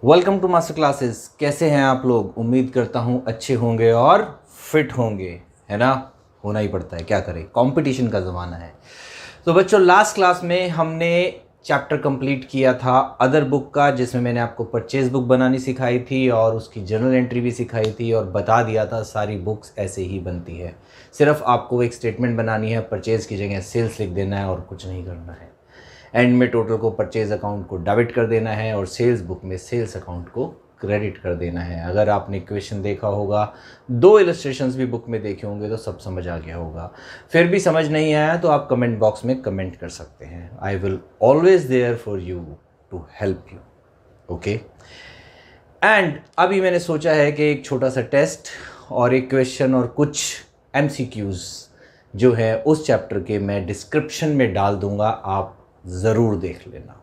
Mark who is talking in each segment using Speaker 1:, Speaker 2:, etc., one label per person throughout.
Speaker 1: Welcome to master classes. कैसे हैं आप लोग? उम्मीद करता हूँ अच्छे होंगे और फिट होंगे, है ना। होना ही पड़ता है, क्या करें, कंपटीशन का ज़माना है। तो बच्चों, लास्ट क्लास में हमने चैप्टर कंप्लीट किया था अदर बुक का, जिसमें मैंने आपको परचेज बुक बनानी सिखाई थी और उसकी जर्नल एंट्री भी सिखाई थी और बता दिया था सारी बुक्स ऐसे ही बनती है। सिर्फ आपको एक स्टेटमेंट बनानी है, परचेज की जगह सेल्स लिख देना है और कुछ नहीं करना है। एंड में टोटल को परचेज अकाउंट को डेबिट कर देना है और सेल्स बुक में सेल्स अकाउंट को क्रेडिट कर देना है। अगर आपने क्वेश्चन देखा होगा, 2 इलस्ट्रेशंस भी बुक में देखे होंगे तो सब समझ आ गया होगा। फिर भी समझ नहीं आया तो आप कमेंट बॉक्स में कमेंट कर सकते हैं। I will always there for you to help you, okay. And अभी मैंने सोचा है कि एक छोटा सा टेस्ट और एक क्वेश्चन और कुछ MCQs जो है उस चैप्टर के मैं डिस्क्रिप्शन में डाल दूंगा, आप ज़रूर देख लेना।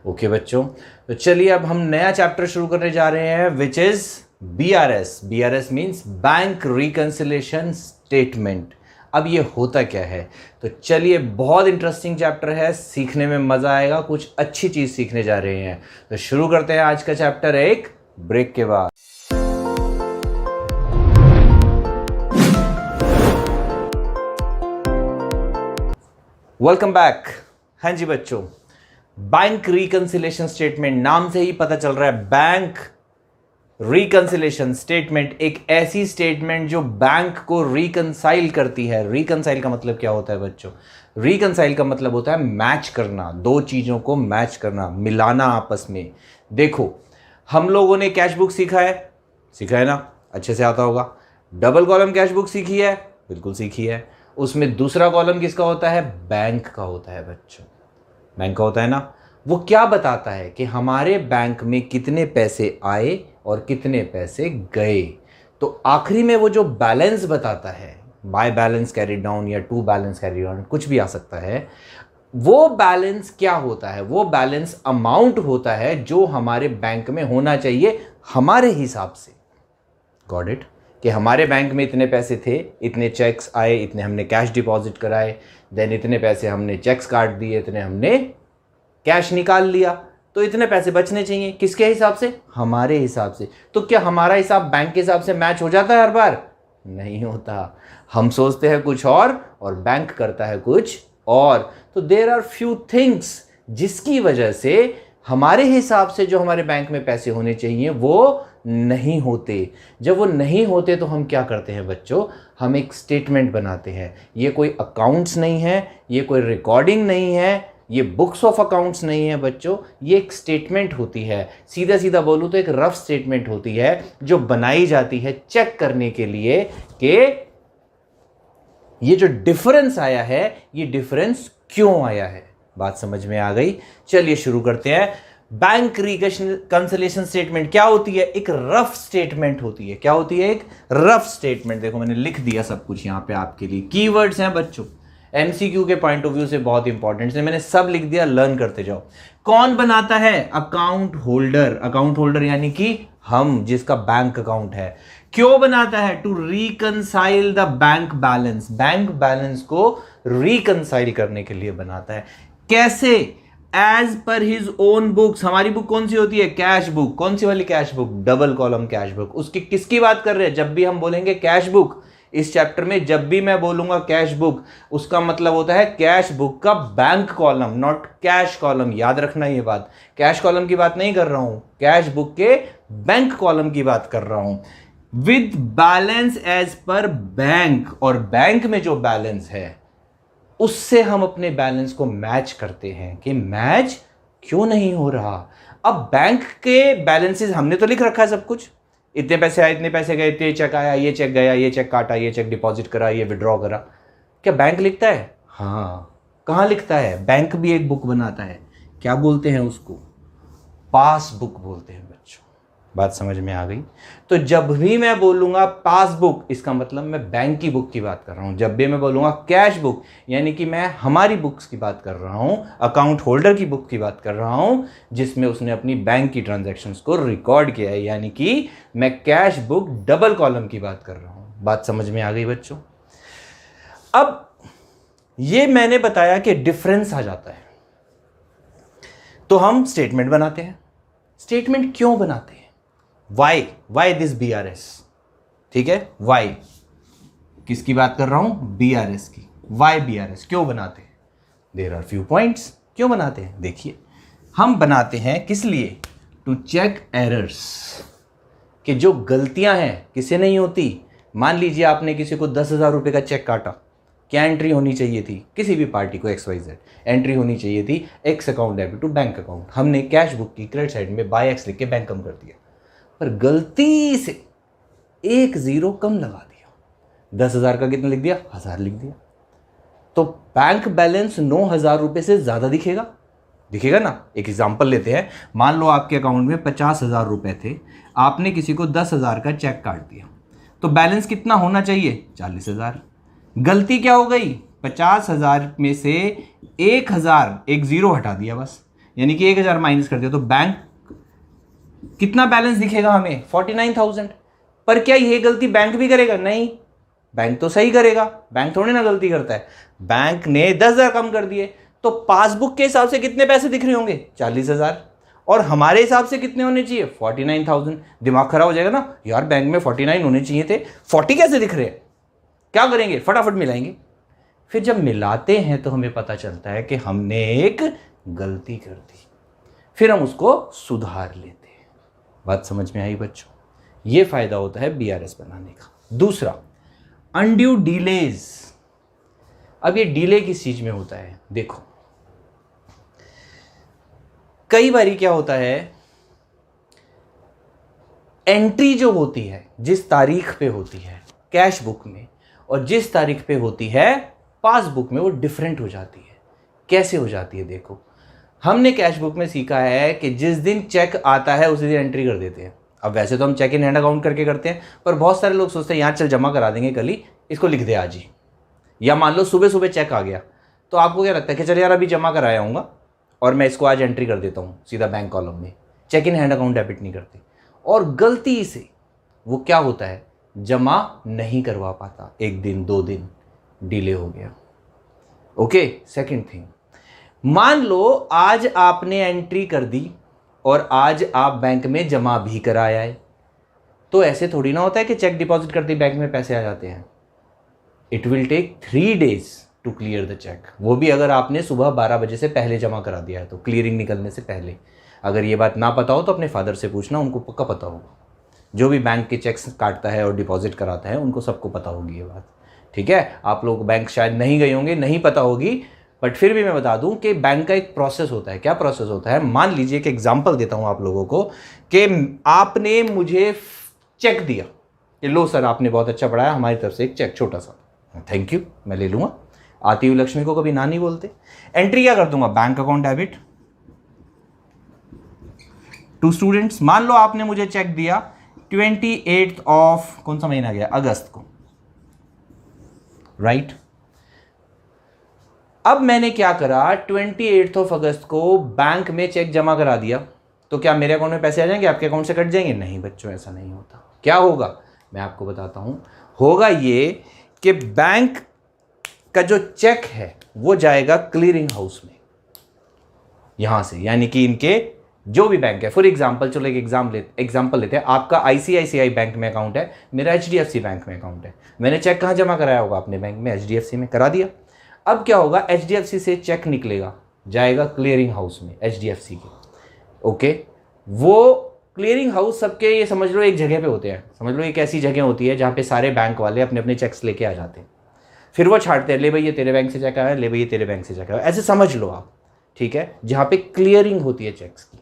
Speaker 1: ओके बच्चों, तो चलिए अब हम नया चैप्टर शुरू करने जा रहे हैं, which is BRS। BRS means bank reconciliation statement. अब ये होता क्या है? तो चलिए, बहुत इंटरेस्टिंग चैप्टर है, सीखने में मज़ा आएगा, कुछ अच्छी चीज़ सीखने जा रहे हैं। तो शुरू करते हैं आज का चैप्टर एक ब्रेक के बाद। Welcome back. हाँ जी बच्चों, बैंक रिकंसिलेशन स्टेटमेंट, नाम से ही पता चल रहा है बैंक रिकंसिलेशन स्टेटमेंट एक ऐसी स्टेटमेंट जो बैंक को रिकंसाइल करती है। रिकंसाइल का मतलब क्या होता है बच्चों? रिकंसाइल का मतलब होता है मैच करना, दो चीजों को मैच करना, मिलाना आपस में। देखो, हम लोगों ने कैश बुक सीखा है ना, अच्छे से आता होगा। डबल कॉलम कैश बुक सीखी है, बिल्कुल सीखी है। उसमें दूसरा कॉलम किसका होता है? बैंक का होता है बच्चों, बैंक का होता है ना। वो क्या बताता है कि हमारे बैंक में कितने पैसे आए और कितने पैसे गए। तो आखिरी में वो जो बैलेंस बताता है, बाय बैलेंस कैरी डाउन या टू बैलेंस कैरी डाउन, कुछ भी आ सकता है। वो बैलेंस क्या होता है? वो बैलेंस अमाउंट होता है जो हमारे बैंक में होना चाहिए हमारे हिसाब से। Got it? कि हमारे बैंक में इतने पैसे थे, इतने चेक्स आए, इतने हमने कैश डिपॉजिट कराए, देन इतने पैसे हमने चेक्स काट दिए, इतने हमने कैश निकाल लिया, तो इतने पैसे बचने चाहिए। किसके हिसाब से? हमारे हिसाब से। तो क्या हमारा हिसाब बैंक के हिसाब से मैच हो जाता है हर बार? नहीं होता। हम सोचते हैं कुछ और बैंक करता है कुछ और। तो देयर आर फ्यू थिंग्स जिसकी वजह से हमारे हिसाब से जो हमारे बैंक में पैसे होने चाहिए वो नहीं होते। जब वो नहीं होते तो हम क्या करते हैं बच्चों? हम एक स्टेटमेंट बनाते हैं। ये कोई अकाउंट्स नहीं है, ये कोई रिकॉर्डिंग नहीं है, ये बुक्स ऑफ अकाउंट्स नहीं है बच्चों, ये एक स्टेटमेंट होती है। सीधा सीधा बोलूं तो एक रफ स्टेटमेंट होती है जो बनाई जाती है चेक करने के लिए कि ये जो डिफरेंस आया है, ये डिफरेंस क्यों आया है। बात समझ में आ गई? चलिए शुरू करते हैं। बैंक रिकंसिलेशन स्टेटमेंट क्या होती है? एक रफ स्टेटमेंट होती है। क्या होती है? एक रफ स्टेटमेंट। देखो, मैंने लिख दिया सब कुछ यहां पे आपके लिए, कीवर्ड्स हैं बच्चों, MCQ के पॉइंट ऑफ व्यू से बहुत इंपॉर्टेंट है, मैंने सब लिख दिया, लर्न करते जाओ। कौन बनाता है? Account holder. अकाउंट होल्डर यानी कि हम, जिसका बैंक अकाउंट है। क्यों बनाता है? To reconcile the bank balance. Bank balance को रिकंसाइल करने के लिए बनाता है। कैसे? As per his own books. हमारी बुक कौन सी होती है? Cash book. कौन सी वाली cash book? Double column cash book. उसकी किसकी बात कर रहे हैं? जब भी हम बोलेंगे कैश बुक इस चैप्टर में, जब भी मैं बोलूंगा कैश बुक, उसका मतलब होता है कैश बुक का bank column, not cash column. याद रखना ये बात, कैश कॉलम की बात नहीं कर रहा हूं, कैश बुक के बैंक कॉलम की बात कर रहा हूं। With balance as per bank, और बैंक में जो बैलेंस है उससे हम अपने बैलेंस को मैच करते हैं कि मैच क्यों नहीं हो रहा। अब बैंक के बैलेंसेस हमने तो लिख रखा है सब कुछ, इतने पैसे आए, इतने पैसे गए, ये चेक आया, ये चेक गया, ये चेक काटा, ये चेक डिपॉजिट करा, ये विड्रॉ करा। क्या बैंक लिखता है? हाँ। कहाँ लिखता है? बैंक भी एक बुक बनाता है। क्या बोलते हैं उसको? पासबुक बोलते हैं बच्चों। बात समझ में आ गई? तो जब भी मैं बोलूंगा पासबुक, इसका मतलब मैं बैंक की बुक की बात कर रहा हूं। जब भी मैं बोलूंगा कैश बुक, यानी कि मैं हमारी बुक्स की बात कर रहा हूं, अकाउंट होल्डर की बुक की बात कर रहा हूं, जिसमें उसने अपनी बैंक की ट्रांजैक्शंस को रिकॉर्ड किया है। यानी कि मैं कैश बुक डबल कॉलम की बात कर रहा हूं। बात समझ में आ गई बच्चों? अब ये मैंने बताया कि डिफरेंस आ जाता है तो हम स्टेटमेंट बनाते हैं। स्टेटमेंट क्यों बनाते हैं? वाई दिस BRS, ठीक है, वाई, किसकी बात कर रहा हूं? BRS की। वाई BRS क्यों बनाते हैं? There are few points. क्यों बनाते हैं? देखिए, हम बनाते हैं किस लिए? टू चेक एरर्स, कि जो गलतियां हैं किसे नहीं होती। मान लीजिए आपने किसी को 10,000 रुपये का चेक काटा, क्या एंट्री होनी चाहिए थी? किसी भी पार्टी को XYZ एंट्री होनी चाहिए थी X account debit to bank account. हमने कैश बुक की क्रेडिट साइड में बाय एक्स लिख के बैंक कम कर दिया, पर गलती से एक जीरो कम लगा दिया। 10,000 का कितना लिख दिया? 1,000 लिख दिया। तो बैंक बैलेंस 9,000 रुपये से ज़्यादा दिखेगा, दिखेगा ना। एक एग्जाम्पल लेते हैं, मान लो आपके अकाउंट में 50,000 रुपये थे, आपने किसी को 10,000 का चेक काट दिया, तो बैलेंस कितना होना चाहिए? 40,000। गलती क्या हो गई? 50,000 में से 1,000 एक जीरो हटा दिया बस, यानी कि 1,000 माइनस कर दिया, तो बैंक कितना बैलेंस दिखेगा हमें? 49,000। पर क्या ये गलती बैंक भी करेगा? नहीं, बैंक तो सही करेगा, बैंक थोड़ी ना गलती करता है। बैंक ने 10,000 कम कर दिए, तो पासबुक के हिसाब से कितने पैसे दिख रहे होंगे? 40,000। और हमारे हिसाब से कितने होने चाहिए? 49,000। दिमाग खराब हो जाएगा ना, यार बैंक में 49 होने चाहिए थे, 40 कैसे दिख रहे हैं? क्या करेंगे? फटाफट मिलाएंगे। फिर जब मिलाते हैं तो हमें पता चलता है कि हमने एक गलती कर दी, फिर हम उसको सुधार लेते हैं। बात समझ में आई बच्चों? ये फायदा होता है BRS बनाने का। दूसरा, अनड्यू डिलेज। अब ये डिले किस चीज में होता है? देखो, कई बारी क्या होता है, एंट्री जो होती है जिस तारीख पे होती है कैश बुक में, और जिस तारीख पे होती है पासबुक में, वो डिफरेंट हो जाती है। कैसे हो जाती है? देखो, हमने कैश बुक में सीखा है कि जिस दिन चेक आता है उसी दिन एंट्री कर देते हैं। अब वैसे तो हम चेक इन हैंड अकाउंट करके करते हैं, पर बहुत सारे लोग सोचते हैं यहाँ चल जमा करा देंगे कल ही, इसको लिख दे आज ही। या मान लो सुबह सुबह चेक आ गया, तो आपको क्या लगता है कि चल यार अभी जमा कराया आऊँगा और मैं इसको आज एंट्री कर देता हूँ सीधा बैंक कॉलम में, cheque in hand account debit नहीं करते। और गलती से वो क्या होता है, जमा नहीं करवा पाता, 1 दिन 2 दिन डिले हो गया। ओके, सेकंड थिंग, मान लो आज आपने एंट्री कर दी और आज आप बैंक में जमा भी कराया है, तो ऐसे थोड़ी ना होता है कि चेक डिपॉजिट करते ही बैंक में पैसे आ जाते हैं। It will take 3 days to clear the cheque, वो भी अगर आपने सुबह 12 बजे से पहले जमा करा दिया है तो, क्लियरिंग निकलने से पहले। अगर ये बात ना पता हो तो अपने फादर से पूछना, उनको पक्का पता होगा। जो भी बैंक के चेक्स काटता है और डिपॉजिट कराता है उनको सबको पता होगी ये बात, ठीक है। आप लोग बैंक शायद नहीं गए होंगे, नहीं पता होगी, बट फिर भी मैं बता दूं कि बैंक का एक प्रोसेस होता है। क्या प्रोसेस होता है? मान लीजिए कि एग्जांपल देता हूं आप लोगों को कि आपने मुझे चेक दिया कि लो सर आपने बहुत अच्छा पढ़ाया, हमारी तरफ से एक चेक छोटा सा, थैंक यू, मैं ले लूंगा। आती हुई लक्ष्मी को कभी ना नहीं बोलते। एंट्री क्या कर दूंगा? Bank account debit to students. मान लो आपने मुझे चेक दिया 28 ऑफ कौन सा महीना गया? अगस्त को, राइट। अब मैंने क्या करा, 28 अगस्त को बैंक में चेक जमा करा दिया, तो क्या मेरे अकाउंट में पैसे आ जाएंगे? आपके अकाउंट से कट जाएंगे? नहीं बच्चों, ऐसा नहीं होता। क्या होगा? मैं आपको बताता हूं। होगा ये कि बैंक का जो चेक है वो जाएगा क्लियरिंग हाउस में, यहां से, यानी कि इनके जो भी बैंक है। फॉर एग्जाम्पल, चलो एक एग्जाम्पल लेते हैं। आपका ICICI बैंक में अकाउंट है, मेरा HDFC बैंक में अकाउंट है। मैंने चेक कहाँ जमा कराया होगा? अपने बैंक में, HDFC में करा दिया। अब क्या होगा, HDFC से चेक निकलेगा, जाएगा क्लियरिंग हाउस में HDFC के। ओके, वो क्लियरिंग हाउस सबके, ये समझ लो एक जगह पे होते हैं। समझ लो एक ऐसी जगह होती है जहाँ पे सारे बैंक वाले अपने अपने चेक्स लेके आ जाते हैं, फिर वो छाटते हैं, ले भाई ये तेरे बैंक से चेक आया, ले भाई ये तेरे बैंक से चेक आया, ऐसे समझ लो आप, ठीक है। जहाँ पे क्लियरिंग होती है चेक्स की।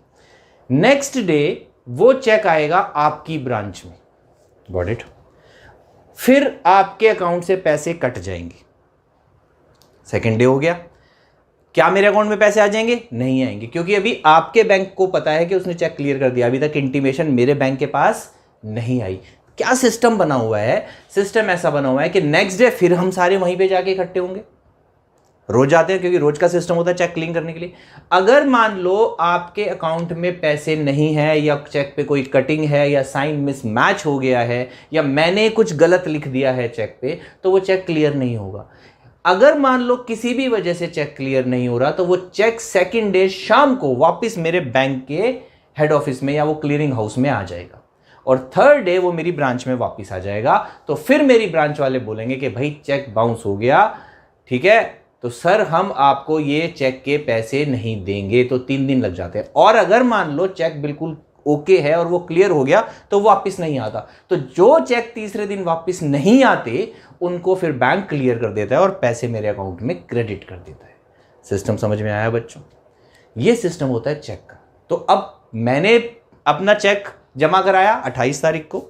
Speaker 1: नेक्स्ट डे वो चेक आएगा आपकी ब्रांच में, गॉट इट। फिर आपके अकाउंट से पैसे कट जाएंगे। सेकेंड डे हो गया, क्या मेरे अकाउंट में पैसे आ जाएंगे? नहीं आएंगे, क्योंकि अभी आपके बैंक को पता है कि उसने चेक क्लियर कर दिया, अभी तक इंटीमेशन मेरे बैंक के पास नहीं आई। क्या सिस्टम बना हुआ है? सिस्टम ऐसा बना हुआ है कि नेक्स्ट डे फिर हम सारे वहीं पे जाके इकट्ठे होंगे। रोज जाते हैं क्योंकि रोज का सिस्टम होता है चेक क्लीन करने के लिए। अगर मान लो आपके अकाउंट में पैसे नहीं है, या चेक पे कोई कटिंग है, या साइन मिसमैच हो गया है, या मैंने कुछ गलत लिख दिया है चेक पे, तो वो चेक क्लियर नहीं होगा। अगर मान लो किसी भी वजह से चेक क्लियर नहीं हो रहा, तो वो चेक सेकंड डे शाम को वापस मेरे बैंक के हेड ऑफिस में या वो क्लियरिंग हाउस में आ जाएगा, और थर्ड डे वो मेरी ब्रांच में वापस आ जाएगा। तो फिर मेरी ब्रांच वाले बोलेंगे कि भाई चेक बाउंस हो गया, ठीक है, तो सर हम आपको ये चेक के पैसे नहीं देंगे, तो 3 दिन लग जाते हैं। और अगर मान लो चेक बिल्कुल ओके है और वो क्लियर हो गया तो वापस नहीं आता, तो जो चेक तीसरे दिन वापस नहीं आते उनको फिर बैंक क्लियर कर देता है और पैसे मेरे अकाउंट में क्रेडिट कर देता है। सिस्टम समझ में आया बच्चों? ये सिस्टम होता है चेक का। तो अब मैंने अपना चेक जमा कराया 28 तारीख को,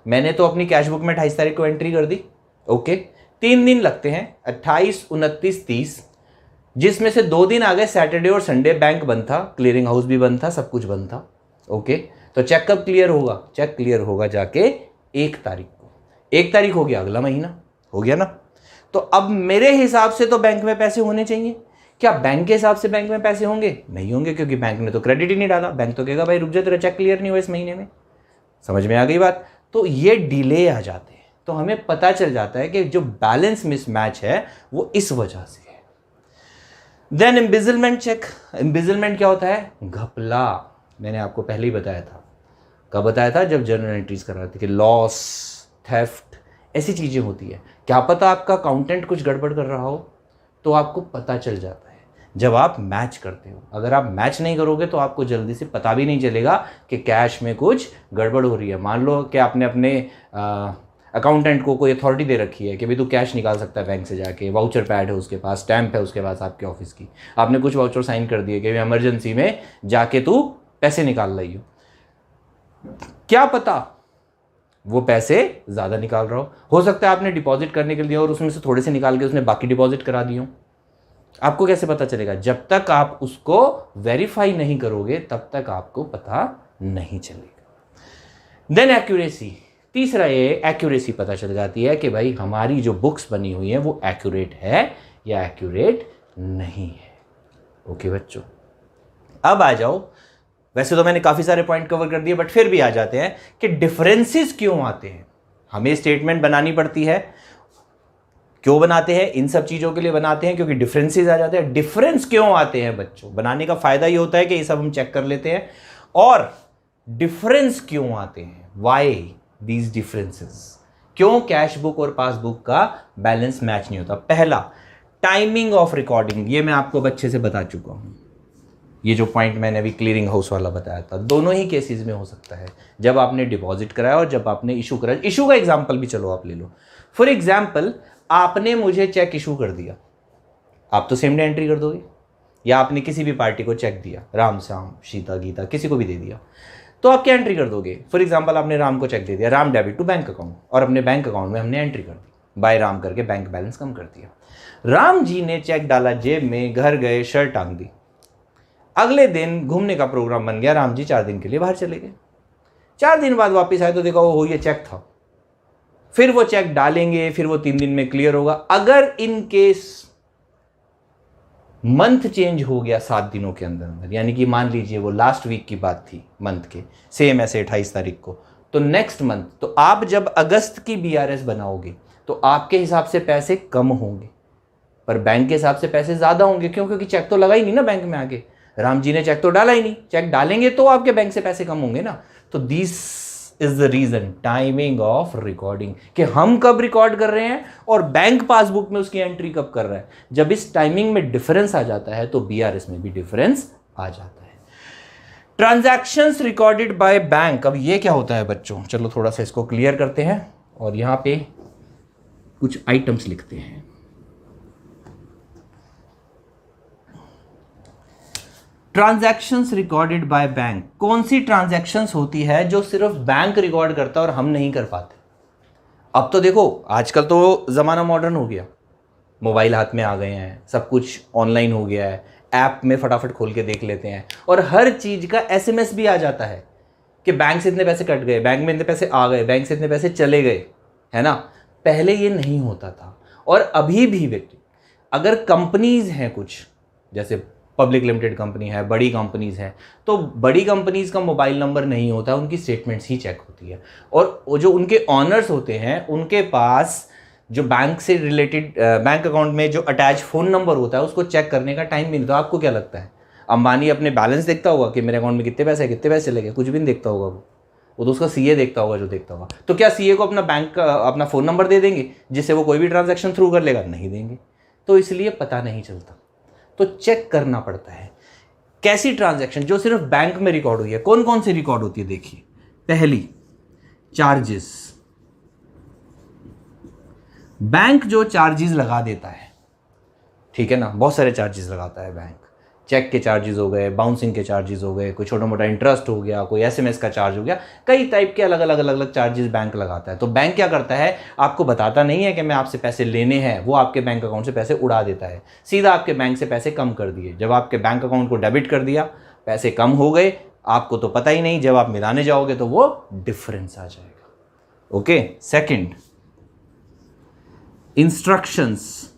Speaker 1: मैंने तो अपनी कैश बुक में 28 तारीख को एंट्री कर दी, ओके। 3 दिन लगते हैं, 28, 29, 30, जिसमें से 2 दिन आ गए सैटरडे और संडे, बैंक बंद था, क्लियरिंग हाउस भी बंद था, सब कुछ बंद था, ओके। तो चेक कब क्लियर होगा? चेक क्लियर होगा जाके 1 तारीख को। 1 तारीख हो गया, अगला महीना हो गया ना। तो अब मेरे हिसाब से तो बैंक में पैसे होने चाहिए। क्या बैंक के हिसाब से बैंक में पैसे होंगे? नहीं होंगे, क्योंकि बैंक ने तो क्रेडिट ही नहीं डाला। बैंक तो कहेगा भाई रुक जा, तेरा चेक क्लियर नहीं हुआ इस महीने में। समझ में आ गई बात? तो ये डिले आ जाते हैं, तो हमें पता चल जाता है कि जो बैलेंस मिसमैच है वो इस वजह से है। Then एम्बिजलमेंट check. एम्बिजलमेंट क्या होता है? घपला। मैंने आपको पहले ही बताया था। कब बताया था? जब जर्नल एंट्रीज कर रहे थे कि लॉस, थेफ्ट, ऐसी चीज़ें होती है। क्या पता आपका अकाउंटेंट कुछ गड़बड़ कर रहा हो, तो आपको पता चल जाता है जब आप मैच करते हो। अगर आप मैच नहीं करोगे तो आपको जल्दी से पता भी नहीं चलेगा कि कैश में कुछ गड़बड़ हो रही है। मान लो कि आपने अपने अकाउंटेंट को कोई अथॉरिटी दे रखी है कि भाई तू कैश निकाल सकता है बैंक से जाके, वाउचर पैड है उसके पास, स्टैंप है उसके पास आपके ऑफिस की, आपने कुछ वाउचर साइन कर दिए कि इमरजेंसी में जाके तू पैसे निकाल रही क्या पता वो पैसे ज़्यादा निकाल रहा हो सकता है आपने डिपॉजिट करने के लिए और उसमें से थोड़े से निकाल के उसने बाकी डिपॉजिट करा दिए हो। आपको कैसे पता चलेगा? जब तक आप उसको वेरीफाई नहीं करोगे तब तक आपको पता नहीं चलेगा। Then accuracy. तीसरा ये एक्यूरेसी पता चल जाती है कि भाई हमारी जो बुक्स बनी हुई है वो एक्यूरेट है या एक्यूरेट नहीं है। ओके बच्चों, अब आ जाओ। वैसे तो मैंने काफ़ी सारे पॉइंट कवर कर दिए, बट फिर भी आ जाते हैं कि डिफरेंसेस क्यों आते हैं। हमें स्टेटमेंट बनानी पड़ती है। क्यों बनाते हैं? इन सब चीज़ों के लिए बनाते हैं क्योंकि डिफरेंसेस आ जाते हैं। डिफरेंस क्यों आते हैं बच्चों? बनाने का फ़ायदा ये होता है कि ये सब हम चेक कर लेते हैं। और डिफरेंस क्यों आते हैं? Why these differences? क्यों कैश बुक और पासबुक का बैलेंस मैच नहीं होता? पहला, टाइमिंग ऑफ रिकॉर्डिंग। ये मैं आपको अच्छे से बता चुका हूं। ये जो पॉइंट मैंने अभी क्लियरिंग हाउस वाला बताया था, दोनों ही केसेस में हो सकता है, जब आपने डिपॉजिट कराया और जब आपने इशू कराया। इशू का एग्जांपल भी चलो आप ले लो। फॉर एग्जांपल, आपने मुझे चेक इशू कर दिया, आप तो सेम डे एंट्री कर दोगे, या आपने किसी भी पार्टी को चेक दिया, राम श्याम, सीता, गीता, किसी को भी दे दिया, तो आप क्या एंट्री कर दोगे? फॉर एग्जांपल, आपने राम को चेक दे दिया, Ram debit to bank account, और अपने बैंक अकाउंट में हमने एंट्री कर दी, बाय राम करके बैंक बैलेंस कम कर दिया। राम जी ने चेक डाला जेब में, घर गए, शर्ट टांग दी। अगले दिन घूमने का प्रोग्राम बन गया, राम जी 4 दिन के लिए बाहर चले गए। 4 दिन बाद वापस आए तो देखा वो ये चेक था। फिर वो चेक डालेंगे, फिर वो 3 दिन में क्लियर होगा। अगर इन केस मंथ चेंज हो गया 7 दिनों के अंदर अंदर, यानी कि मान लीजिए वो लास्ट वीक की बात थी मंथ के, सेम ऐसे 28 तारीख को, तो नेक्स्ट मंथ, तो आप जब अगस्त की बीआरएस बनाओगे तो आपके हिसाब से पैसे कम होंगे, पर बैंक के हिसाब से पैसे ज्यादा होंगे। क्यों? क्योंकि चेक तो लगा ही नहीं ना बैंक में आके, राम जी ने चेक तो डाला ही नहीं। चेक डालेंगे तो आपके बैंक से पैसे कम होंगे ना। तो this is the reason, timing of recording, कि हम कब रिकॉर्ड कर रहे हैं और बैंक पासबुक में उसकी एंट्री कब कर रहा है। जब इस टाइमिंग में डिफरेंस आ जाता है तो बीआरएस में भी डिफरेंस आ जाता है। Transactions recorded by bank. अब ये क्या होता है बच्चों? चलो थोड़ा सा इसको क्लियर करते हैं और यहां पे कुछ आइटम्स लिखते हैं। Transactions recorded by bank. कौन सी ट्रांजैक्शंस होती है जो सिर्फ बैंक रिकॉर्ड करता है और हम नहीं कर पाते? अब तो देखो, आजकल तो ज़माना मॉडर्न हो गया, मोबाइल हाथ में आ गए हैं, सब कुछ ऑनलाइन हो गया है, ऐप में फटाफट खोल के देख लेते हैं और हर चीज़ का एसएमएस भी आ जाता है कि बैंक से इतने पैसे कट गए, बैंक में इतने पैसे आ गए, बैंक से इतने पैसे चले गए, है ना। पहले ये नहीं होता था। और अभी भी व्यक्ति, अगर कंपनीज हैं कुछ, जैसे पब्लिक लिमिटेड कंपनी है, बड़ी कंपनीज हैं, तो बड़ी कंपनीज का मोबाइल नंबर नहीं होता, उनकी स्टेटमेंट्स ही चेक होती है। और वो जो उनके ऑनर्स होते हैं उनके पास जो बैंक से रिलेटेड बैंक अकाउंट में जो अटैच फ़ोन नंबर होता है उसको चेक करने का टाइम भी नहीं। तो आपको क्या लगता है, अंबानी अपने बैलेंस देखता होगा कि मेरे अकाउंट में कितने पैसे लगे, कुछ भी नहीं देखता होगा वो तो उसका सीए देखता होगा जो देखता होगा। तो क्या सीए को अपना बैंक का अपना फ़ोन नंबर दे देंगे जिससे वो कोई भी ट्रांजैक्शन थ्रू कर लेगा? नहीं देंगे। तो इसलिए पता नहीं चलता, तो चेक करना पड़ता है। कैसी ट्रांजैक्शन? जो सिर्फ बैंक में रिकॉर्ड हुई है। कौन कौन सी रिकॉर्ड होती है? देखिए, पहली, चार्जेस। बैंक जो चार्जेस लगा देता है, ठीक है ना, बहुत सारे चार्जेस लगाता है बैंक। चेक के चार्जेस हो गए, बाउंसिंग के चार्जेस हो गए, कोई छोटा मोटा इंटरेस्ट हो गया, कोई एसएमएस का चार्ज हो गया, कई टाइप के अलग अलग चार्जेस बैंक लगाता है। तो बैंक क्या करता है, आपको बताता नहीं है कि मैं आपसे पैसे लेने हैं, वो आपके बैंक अकाउंट से पैसे उड़ा देता है, सीधा आपके बैंक से पैसे कम कर दिए। जब आपके बैंक अकाउंट को डेबिट कर दिया, पैसे कम हो गए, आपको तो पता ही नहीं, जब आप मिलाने जाओगे तो वो डिफरेंस आ जाएगा। ओके। Second, instructions.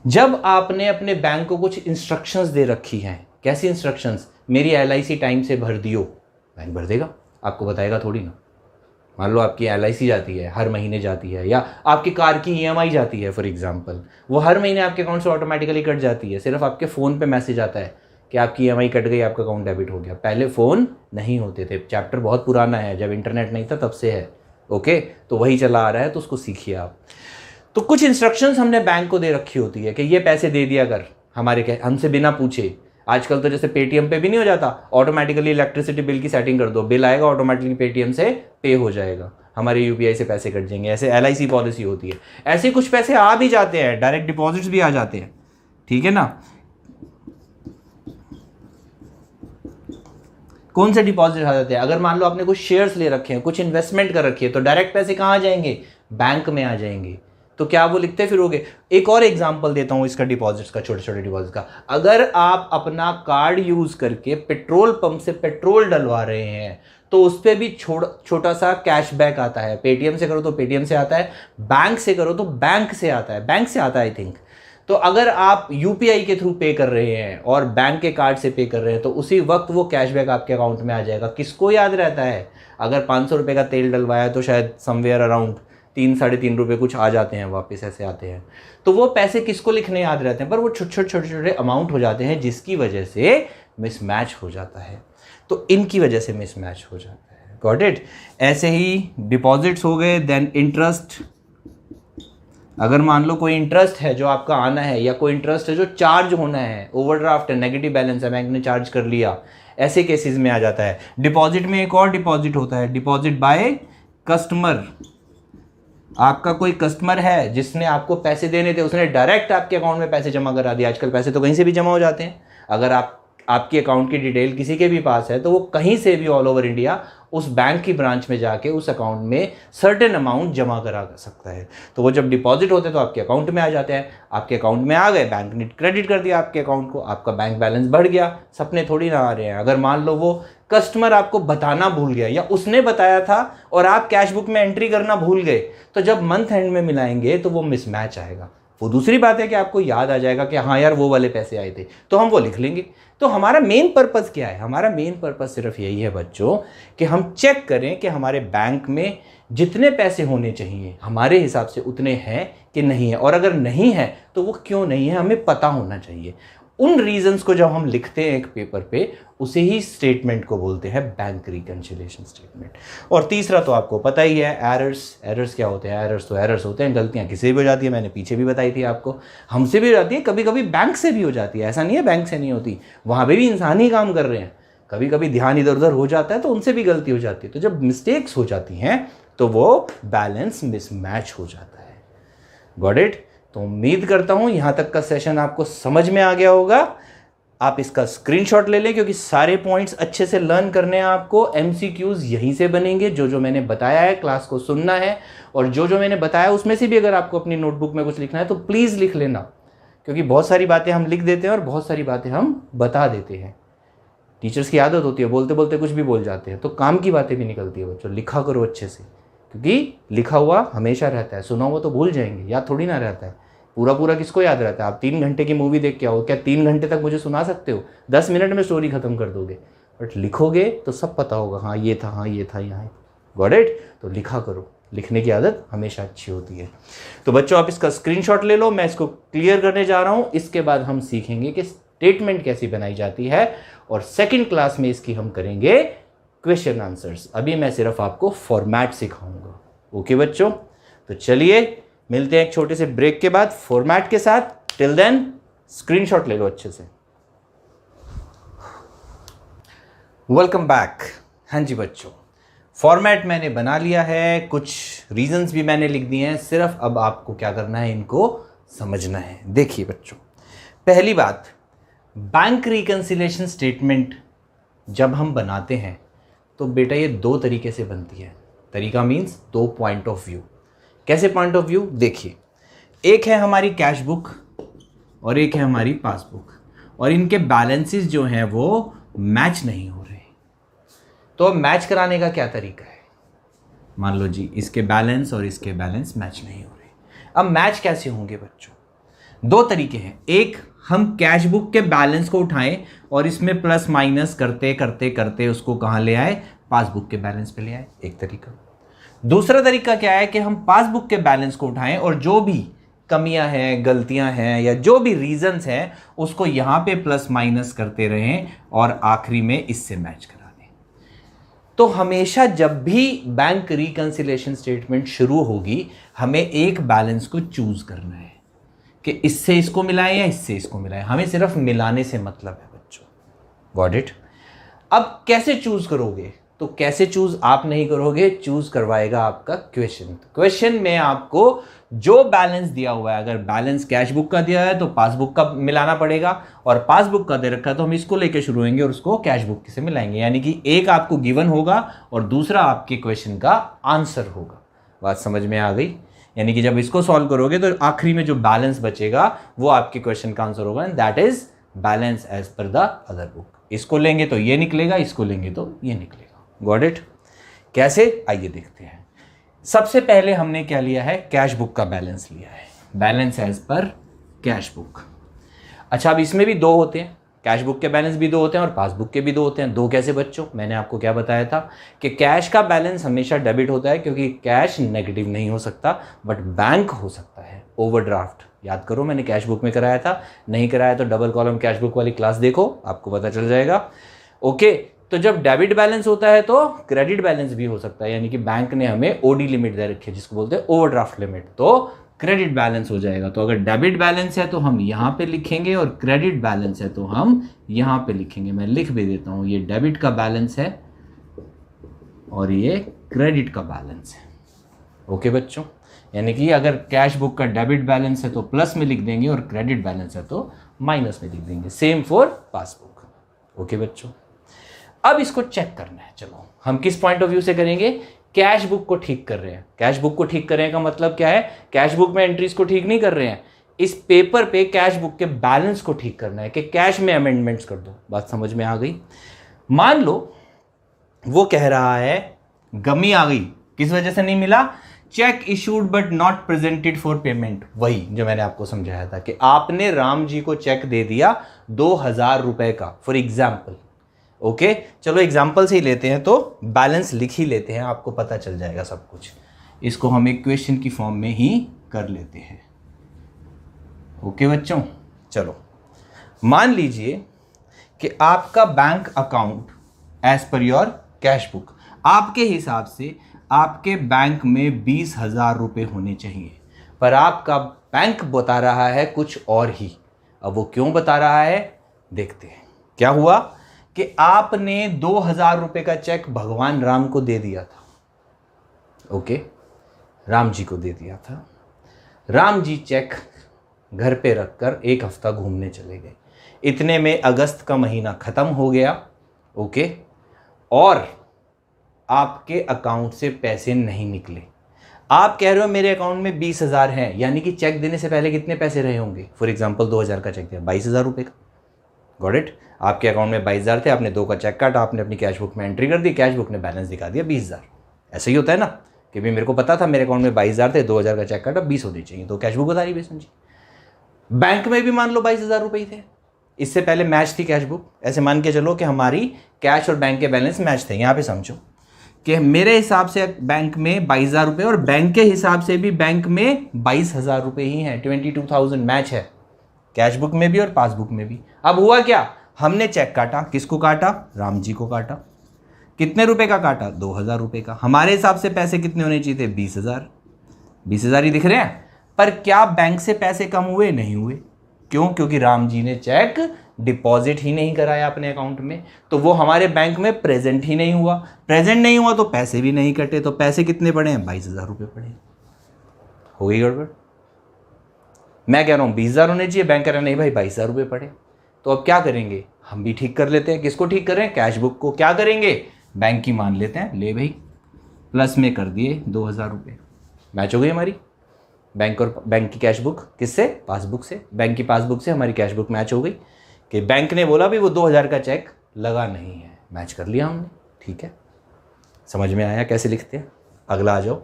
Speaker 1: जब आपने अपने बैंक को कुछ इंस्ट्रक्शंस दे रखी हैं, कैसी इंस्ट्रक्शंस? मेरी एलआईसी टाइम से भर दियो, बैंक भर देगा, आपको बताएगा थोड़ी ना। मान लो आपकी एलआईसी जाती है, हर महीने जाती है, या आपकी कार की ईएमआई जाती है फॉर एग्जांपल, वो हर महीने आपके अकाउंट से ऑटोमेटिकली कट जाती है। सिर्फ आपके फ़ोन पे मैसेज आता है कि आपकी ईएमआई कट गई, आपका अकाउंट डेबिट हो गया। पहले फ़ोन नहीं होते थे, चैप्टर बहुत पुराना है, जब इंटरनेट नहीं था तब से है। ओके, तो वही चला आ रहा है, तो उसको सीखिए आप। तो कुछ इंस्ट्रक्शंस हमने बैंक को दे रखी होती है कि ये पैसे दे दिया कर, हमसे बिना पूछे। आजकल तो जैसे पेटीएम पे भी नहीं हो जाता, ऑटोमेटिकली इलेक्ट्रिसिटी बिल की सेटिंग कर दो, बिल आएगा ऑटोमेटिकली पेटीएम से पे हो जाएगा, हमारे यूपीआई से पैसे कट जाएंगे। ऐसे एलआईसी पॉलिसी होती है। ऐसे कुछ पैसे आ भी जाते हैं, डायरेक्ट डिपॉजिट्स भी आ जाते हैं, ठीक है ना। कौन से डिपॉजिट आ जाते हैं? अगर मान लो आपने कुछ शेयर्स ले रखे हैं, कुछ इन्वेस्टमेंट कर रखी है, तो डायरेक्ट पैसे कहाँ आ जाएंगे? बैंक में आ जाएंगे। तो क्या वो लिखते फिरोगे? एक और एग्जांपल देता हूं इसका, डिपॉजिट्स का, छोटे छोटे डिपॉजिट का। अगर आप अपना कार्ड यूज करके पेट्रोल पंप से पेट्रोल डलवा रहे हैं, तो उस पर भी छोटा सा कैशबैक आता है। पेटीएम से करो तो पेटीएम से आता है, बैंक से करो तो बैंक से आता है, बैंक से आता है आई थिंक। तो अगर आप यूपीआई के थ्रू पे कर रहे हैं और बैंक के कार्ड से पे कर रहे हैं, तो उसी वक्त वो कैशबैक आपके अकाउंट में आ जाएगा। किसको याद रहता है? अगर 500 रुपये का तेल डलवाया तो शायद समवेयर अराउंड 3-3.5 रुपये कुछ आ जाते हैं, वापस ऐसे आते हैं। तो वो पैसे किसको लिखने याद रहते हैं? पर वो छोटे छोटे अमाउंट हो जाते हैं, जिसकी वजह से मिसमैच हो जाता है। तो इनकी वजह से मिसमैच हो जाता है। Got it? ऐसे ही डिपॉजिट्स हो गए। Then interest. अगर मान लो कोई इंटरेस्ट है जो आपका आना है, या कोई इंटरेस्ट है जो चार्ज होना है, ओवरड्राफ्ट है, नेगेटिव बैलेंस है, बैंक ने चार्ज कर लिया, ऐसे केसेस में आ जाता है। डिपॉजिट में एक और डिपॉजिट होता है, डिपॉजिट बाय कस्टमर। आपका कोई कस्टमर है जिसने आपको पैसे देने थे, उसने डायरेक्ट आपके अकाउंट में पैसे जमा करा दिए। आजकल पैसे तो कहीं से भी जमा हो जाते हैं। अगर आपकी अकाउंट की डिटेल किसी के भी पास है, तो वो कहीं से भी ऑल ओवर इंडिया उस बैंक की ब्रांच में जाके उस अकाउंट में सर्टेन अमाउंट जमा करा सकता है। तो वो जब डिपॉजिट होते हैं तो आपके अकाउंट में आ जाते हैं। आपके अकाउंट में आ गए, बैंक ने क्रेडिट कर दिया आपके अकाउंट को, आपका बैंक बैलेंस बढ़ गया। सपने थोड़ी ना आ रहे हैं। अगर मान लो वो कस्टमर आपको बताना भूल गया, या उसने बताया था और आप कैश बुक में एंट्री करना भूल गए, तो जब मंथ एंड में मिलाएंगे तो वो मिसमैच आएगा। वो दूसरी बात है कि आपको याद आ जाएगा कि हाँ यार वो वाले पैसे आए थे, तो हम वो लिख लेंगे। तो हमारा मेन पर्पस क्या है? हमारा मेन पर्पस सिर्फ यही है बच्चों, कि हम चेक करें कि हमारे बैंक में जितने पैसे होने चाहिए हमारे हिसाब से उतने हैं कि नहीं है, और अगर नहीं है तो वो क्यों नहीं है, हमें पता होना चाहिए। उन रीजंस को जब हम लिखते हैं एक पेपर पे, उसे ही स्टेटमेंट को बोलते हैं बैंक रिकंसिलिएशन स्टेटमेंट। और तीसरा तो आपको पता ही है, एरर्स। एरर्स क्या होते हैं? एरर्स तो एरर्स होते हैं, गलतियां किसी से भी हो जाती है। मैंने पीछे भी बताई थी आपको, हमसे भी हो जाती है, कभी कभी बैंक से भी हो जाती है। ऐसा नहीं है बैंक से नहीं होती, वहाँ पे भी इंसान ही काम कर रहे हैं। कभी कभी ध्यान इधर उधर हो जाता है तो उनसे भी गलती हो जाती है। तो जब मिस्टेक्स हो जाती हैं तो वो बैलेंस मिसमैच हो जाता है। Got it? तो उम्मीद करता हूं यहां तक का सेशन आपको समझ में आ गया होगा। आप इसका स्क्रीनशॉट ले लें, क्योंकि सारे पॉइंट्स अच्छे से लर्न करने हैं आपको। एमसीक्यूज यहीं से बनेंगे। जो मैंने बताया है क्लास को सुनना है, और जो मैंने बताया उसमें से भी अगर आपको अपनी नोटबुक में कुछ लिखना है तो प्लीज़ लिख लेना, क्योंकि बहुत सारी बातें हम लिख देते हैं और बहुत सारी बातें हम बता देते हैं। टीचर्स की आदत होती है, बोलते बोलते कुछ भी बोल जाते हैं, तो काम की बातें भी निकलती है। बच्चों लिखा करो अच्छे से, क्योंकि लिखा हुआ हमेशा रहता है, सुना हुआ तो भूल जाएंगे, याद थोड़ी ना रहता है। पूरा किसको याद रहता है? आप 3 घंटे की मूवी देख के आओ, क्या 3 घंटे तक मुझे सुना सकते हो? 10 मिनट में स्टोरी खत्म कर दोगे। बट लिखोगे तो सब पता होगा, हाँ ये था, हाँ ये था यहाँ। Got it? तो लिखा करो। लिखने की आदत हमेशा अच्छी होती है। तो बच्चों आप इसका स्क्रीनशॉट ले लो, मैं इसको क्लियर करने जा रहा हूं। इसके बाद हम सीखेंगे कि स्टेटमेंट कैसी बनाई जाती है और सेकंड क्लास में इसकी हम करेंगे क्वेश्चन आंसर्स। अभी मैं सिर्फ आपको फॉर्मेट सिखाऊंगा। ओके बच्चों, तो चलिए मिलते हैं एक छोटे से ब्रेक के बाद फॉर्मेट के साथ। टिल देन स्क्रीनशॉट ले लो अच्छे से। Welcome back. हाँ जी बच्चों, फॉर्मेट मैंने बना लिया है, कुछ रीजंस भी मैंने लिख दिए हैं, सिर्फ अब आपको क्या करना है, इनको समझना है। देखिए बच्चों, पहली बात, बैंक रिकंसिलिएशन स्टेटमेंट जब हम बनाते हैं तो बेटा ये दो तरीके से बनती है। तरीका मीन्स दो पॉइंट ऑफ व्यू। कैसे पॉइंट ऑफ व्यू? देखिए, एक है हमारी कैश बुक और एक है हमारी पासबुक, और इनके बैलेंसेस जो हैं वो मैच नहीं हो रहे। तो मैच कराने का क्या तरीका है? मान लो जी इसके बैलेंस और इसके बैलेंस मैच नहीं हो रहे। अब मैच कैसे होंगे बच्चों? दो तरीके हैं। एक, हम कैश बुक के बैलेंस को उठाएं और इसमें प्लस माइनस करते करते करते उसको कहां ले आए? पासबुक के बैलेंस पे ले आए, एक तरीका। दूसरा तरीका क्या है कि हम पासबुक के बैलेंस को उठाएं और जो भी कमियां हैं, गलतियां हैं, या जो भी रीजंस हैं उसको यहां पे प्लस माइनस करते रहें और आखिरी में इससे मैच करा दें। तो हमेशा जब भी बैंक रिकंसिलिएशन स्टेटमेंट शुरू होगी, हमें एक बैलेंस को चूज करना है कि इससे इसको मिलाएं या इससे इसको मिलाएं। हमें सिर्फ मिलाने से मतलब है बच्चों। Got it? अब कैसे चूज करोगे? तो कैसे चूज आप नहीं करोगे, चूज करवाएगा आपका क्वेश्चन। क्वेश्चन में आपको जो बैलेंस दिया हुआ है, अगर बैलेंस कैश बुक का दिया है तो पासबुक का मिलाना पड़ेगा, और पासबुक का दे रखा है तो हम इसको लेके शुरू होंगे और उसको कैश बुक से मिलाएंगे। यानी कि एक आपको गिवन होगा और दूसरा आपके क्वेश्चन का आंसर होगा। बात समझ में आ गई? यानी कि जब इसको सॉल्व करोगे तो आखिरी में जो बैलेंस बचेगा वो आपके क्वेश्चन का आंसर होगा, and that is balance as per the other book. इसको लेंगे तो ये निकलेगा, इसको लेंगे तो ये निकलेगा। Got it? कैसे? आइए देखते हैं। सबसे पहले हमने क्या लिया है? कैश बुक का बैलेंस लिया है, balance as per cash book. अच्छा, अब इसमें भी दो होते हैं, कैश बुक के बैलेंस भी दो होते हैं और पासबुक के भी दो होते हैं। दो कैसे बच्चों? मैंने आपको क्या बताया था कि कैश का बैलेंस हमेशा डेबिट होता है क्योंकि कैश नेगेटिव नहीं हो सकता, बट बैंक हो सकता है ओवरड्राफ्ट। याद करो, मैंने कैश बुक में कराया था, नहीं कराया तो डबल कॉलम कैश बुक वाली क्लास देखो, आपको पता चल जाएगा। ओके, तो जब डेबिट बैलेंस होता है तो क्रेडिट बैलेंस भी हो सकता है, यानी कि बैंक ने हमें ओडी लिमिट दे रखी है जिसको बोलते हैं ओवरड्राफ्ट लिमिट, तो क्रेडिट बैलेंस हो जाएगा। तो अगर डेबिट बैलेंस है तो हम यहाँ पे लिखेंगे और क्रेडिट बैलेंस है तो हम यहाँ पे लिखेंगे। मैं लिख भी देता हूँ, ये डेबिट का बैलेंस है और ये क्रेडिट का बैलेंस है। ओके बच्चों, यानी कि अगर कैश बुक का डेबिट बैलेंस है तो प्लस में लिख देंगे और क्रेडिट बैलेंस है तो माइनस में लिख देंगे। Same for passbook. ओके बच्चों, अब इसको चेक करना है। चलो हम किस पॉइंट ऑफ व्यू से करेंगे? कैश बुक को ठीक कर रहे हैं। कैश बुक को ठीक कर रहे हैं का मतलब क्या है? कैश बुक में एंट्रीज को ठीक नहीं कर रहे हैं, इस पेपर पे कैश बुक के बैलेंस को ठीक करना है कि कैश में अमेंडमेंट्स कर दो। बात समझ में आ गई? मान लो वो कह रहा है गमी आ गई, किस वजह से नहीं मिला? Check issued but not presented for payment. वही जो मैंने आपको समझाया था कि आपने राम जी को चेक दे दिया 2000 रुपए का, फॉर एग्जाम्पल। ओके, चलो एग्जाम्पल से ही लेते हैं तो बैलेंस लिख ही लेते हैं, आपको पता चल जाएगा सब कुछ। इसको हम एक क्वेश्चन की फॉर्म में ही कर लेते हैं। ओके बच्चों, चलो मान लीजिए कि आपका bank account as per your cash book, आपके हिसाब से आपके बैंक में 20,000 रुपये होने चाहिए, पर आपका बैंक बता रहा है कुछ और ही। अब वो क्यों बता रहा है देखते हैं। क्या हुआ कि आपने 2000 रुपये का चेक भगवान राम को दे दिया था। ओके, राम जी को दे दिया था। राम जी चेक घर पे रखकर एक हफ्ता घूमने चले गए। इतने में अगस्त का महीना ख़त्म हो गया। ओके, और आपके अकाउंट से पैसे नहीं निकले। आप कह रहे हो मेरे अकाउंट में 20,000 हैं, यानी कि चेक देने से पहले कितने पैसे रहे होंगे? फॉर एग्जांपल 2000 का चेक दिया, 22,000 रुपये का। Got it? आपके अकाउंट में 22,000 थे, आपने 2 का चेक काटा, आपने अपनी कैश बुक में एंट्री कर दी, कैश बुक ने बैलेंस दिखा दिया 20,000। ऐसा ही होता है ना कि भाई मेरे को पता था मेरे अकाउंट में 22,000 थे, 2,000 का चेक काटा, 20 होने चाहिए, तो कैश बुक बता रही बेसन जी। बैंक में भी मान लो 22,000 रुपये थे, इससे पहले मैच थी कैश बुक। ऐसे मान के चलो कि हमारी कैश और बैंक के बैलेंस मैच थे। यहाँ पे समझो कि मेरे हिसाब से बैंक में 22,000 रुपये और बैंक के हिसाब से भी बैंक में 22,000 रुपये ही हैं, 22,000 मैच है कैश बुक में भी और पासबुक में भी। अब हुआ क्या, हमने चेक काटा, किसको काटा, राम जी को काटा। कितने रुपए का काटा, 2,000 रुपये का। हमारे हिसाब से पैसे कितने होने चाहिए थे, 20,000। 20,000 ही दिख रहे हैं, पर क्या बैंक से पैसे कम हुए, नहीं हुए। क्यों, क्योंकि राम जी ने चेक डिपॉजिट ही नहीं कराया अपने अकाउंट में, तो वो हमारे बैंक में प्रेजेंट ही नहीं हुआ। प्रेजेंट नहीं हुआ तो पैसे भी नहीं कटे, तो पैसे कितने पड़े हैं, 22,000 रुपये पड़े। हो गई गड़बड़। मैं कह रहा हूँ 20,000 होने चाहिए, बैंक कह रहा है नहीं भाई 22,000 रुपये पड़े। तो अब क्या करेंगे, हम भी ठीक कर लेते हैं। किसको ठीक कर रहे हैं, कैश बुक को। क्या करेंगे, बैंक की मान लेते हैं। ले भाई, प्लस में कर दिए 2,000 रुपये, मैच हो गई हमारी बैंक और बैंक की कैश बुक। किससे, पासबुक से। बैंक की पासबुक से हमारी कैश बुक मैच हो गई कि बैंक ने बोला भी वो 2,000 का चेक लगा नहीं है, मैच कर लिया हमने। ठीक है, समझ में आया कैसे लिखते हैं। अगला आ जाओ,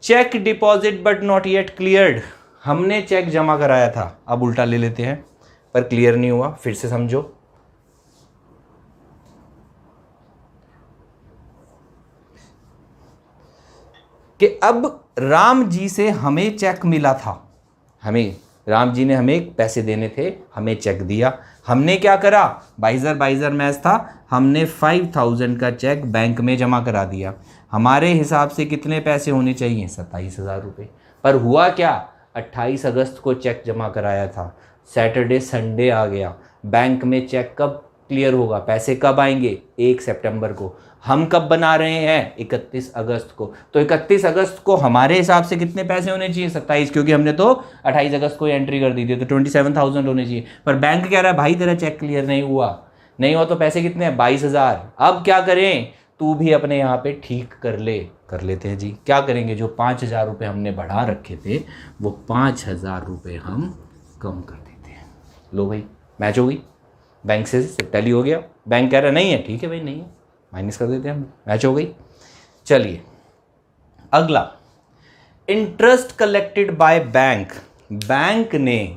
Speaker 1: cheque deposit but not yet cleared. हमने चेक जमा कराया था, अब उल्टा ले लेते हैं, पर क्लियर नहीं हुआ। फिर से समझो, कि अब राम जी से हमें चेक मिला था, हमें राम जी ने हमें पैसे देने थे, हमें चेक दिया। हमने क्या करा, 22,000 मैच था, हमने 5,000 का चेक बैंक में जमा करा दिया। हमारे हिसाब से कितने पैसे होने चाहिए, 27,000 रुपये। पर हुआ क्या, 28 अगस्त को चेक जमा कराया था, सैटरडे संडे आ गया, बैंक में चेक कब क्लियर होगा, पैसे कब आएंगे, 1 सितंबर को। हम कब बना रहे हैं, 31 अगस्त को। तो 31 अगस्त को हमारे हिसाब से कितने पैसे होने चाहिए, 27, क्योंकि हमने तो 28 अगस्त को एंट्री कर दी थी, तो 27,000 होने चाहिए। पर बैंक कह रहा है भाई तेरा चेक क्लियर नहीं हुआ, नहीं हुआ तो पैसे कितने हैं, 22,000। अब क्या करें, तू भी अपने यहाँ पे ठीक कर ले। कर लेते हैं जी। क्या करेंगे, जो 5,000 रुपये हमने बढ़ा रखे थे वो 5,000 रुपये हम कम कर देते हैं। लो भाई, मैच हो गई, बैंक से टैली हो गया। बैंक कह रहा नहीं है, ठीक है भाई नहीं है, माइनस कर देते हैं हम, मैच हो गई। चलिए अगला, interest collected by bank. Bank ने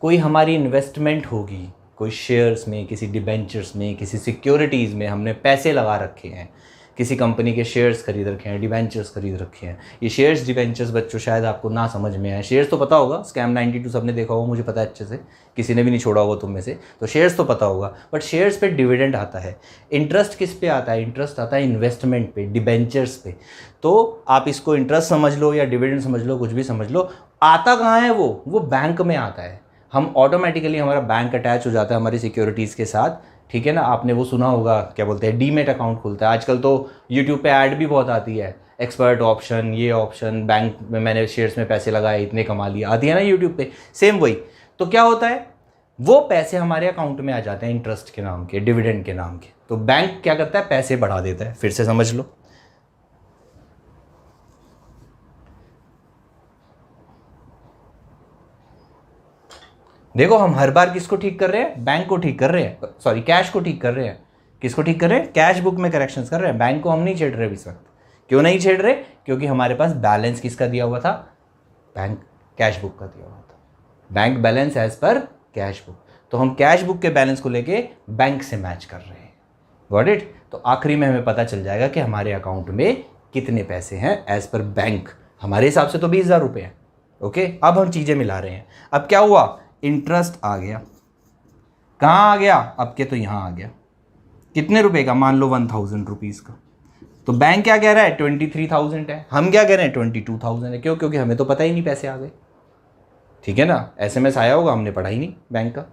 Speaker 1: कोई हमारी इन्वेस्टमेंट होगी, कोई शेयर्स में, किसी डिबेंचर्स में, किसी सिक्योरिटीज़ में हमने पैसे लगा रखे हैं, किसी कंपनी के शेयर्स खरीद रखे हैं, डिबेंचर्स खरीद रखे हैं। ये शेयर्स डिबेंचर्स बच्चों शायद आपको ना समझ में आए। शेयर्स तो पता होगा, स्कैम 92 सबने देखा होगा, मुझे पता है अच्छे से, किसी ने भी नहीं छोड़ा होगा तुम में से, तो शेयर्स तो पता होगा। बट शेयर्स पे डिविडेंड आता है। इंटरेस्ट किस पे आता है, इंटरेस्ट आता है इन्वेस्टमेंट पे, डिबेंचर्स पे। तो आप इसको इंटरेस्ट समझ लो या डिविडेंड समझ लो, कुछ भी समझ लो, आता कहाँ है वो बैंक में आता है। हम ऑटोमेटिकली, हमारा बैंक अटैच हो जाता है हमारी सिक्योरिटीज़ के साथ, ठीक है ना। आपने वो सुना होगा, क्या बोलते हैं, डीमेट अकाउंट खुलता है। आजकल तो यूट्यूब पे ऐड भी बहुत आती है, एक्सपर्ट ऑप्शन, ये ऑप्शन, बैंक में मैंने शेयर्स में पैसे लगाए, इतने कमा लिए, आती है ना यूट्यूब पे, सेम वही। तो क्या होता है, वो पैसे हमारे अकाउंट में आ जाते हैं इंटरेस्ट के नाम के, डिविडेंड के नाम के। तो बैंक क्या करता है, पैसे बढ़ा देता है। फिर से समझ लो, देखो हम हर बार किसको ठीक कर रहे हैं, बैंक को ठीक कर रहे हैं, सॉरी कैश को ठीक कर रहे हैं। किसको ठीक कर रहे हैं, कैश बुक में करेक्शंस कर रहे हैं, बैंक को हम नहीं छेड़ रहे इस वक्त। क्यों नहीं छेड़ रहे, क्योंकि हमारे पास बैलेंस किसका दिया हुआ था, बैंक कैश बुक का दिया हुआ था। Bank balance as per cash book, तो हम कैश बुक के बैलेंस को लेके बैंक से मैच कर रहे हैं। Got it. तो आखिरी में हमें पता चल जाएगा कि हमारे अकाउंट में कितने पैसे हैं एज पर बैंक। हमारे हिसाब से तो 20,000 रुपये हैं। ओके, अब हम चीज़ें मिला रहे हैं। अब क्या हुआ, इंटरेस्ट आ गया, कहाँ आ गया, अब के तो यहाँ आ गया। कितने रुपए का, मान लो 1,000 रुपीज़ का। तो बैंक क्या कह रहा है, 23,000 है, हम क्या कह रहे हैं 22,000 है। क्यों, क्योंकि हमें तो पता ही नहीं पैसे आ गए, ठीक है ना। एसएमएस आया होगा, हमने पढ़ा ही नहीं बैंक का।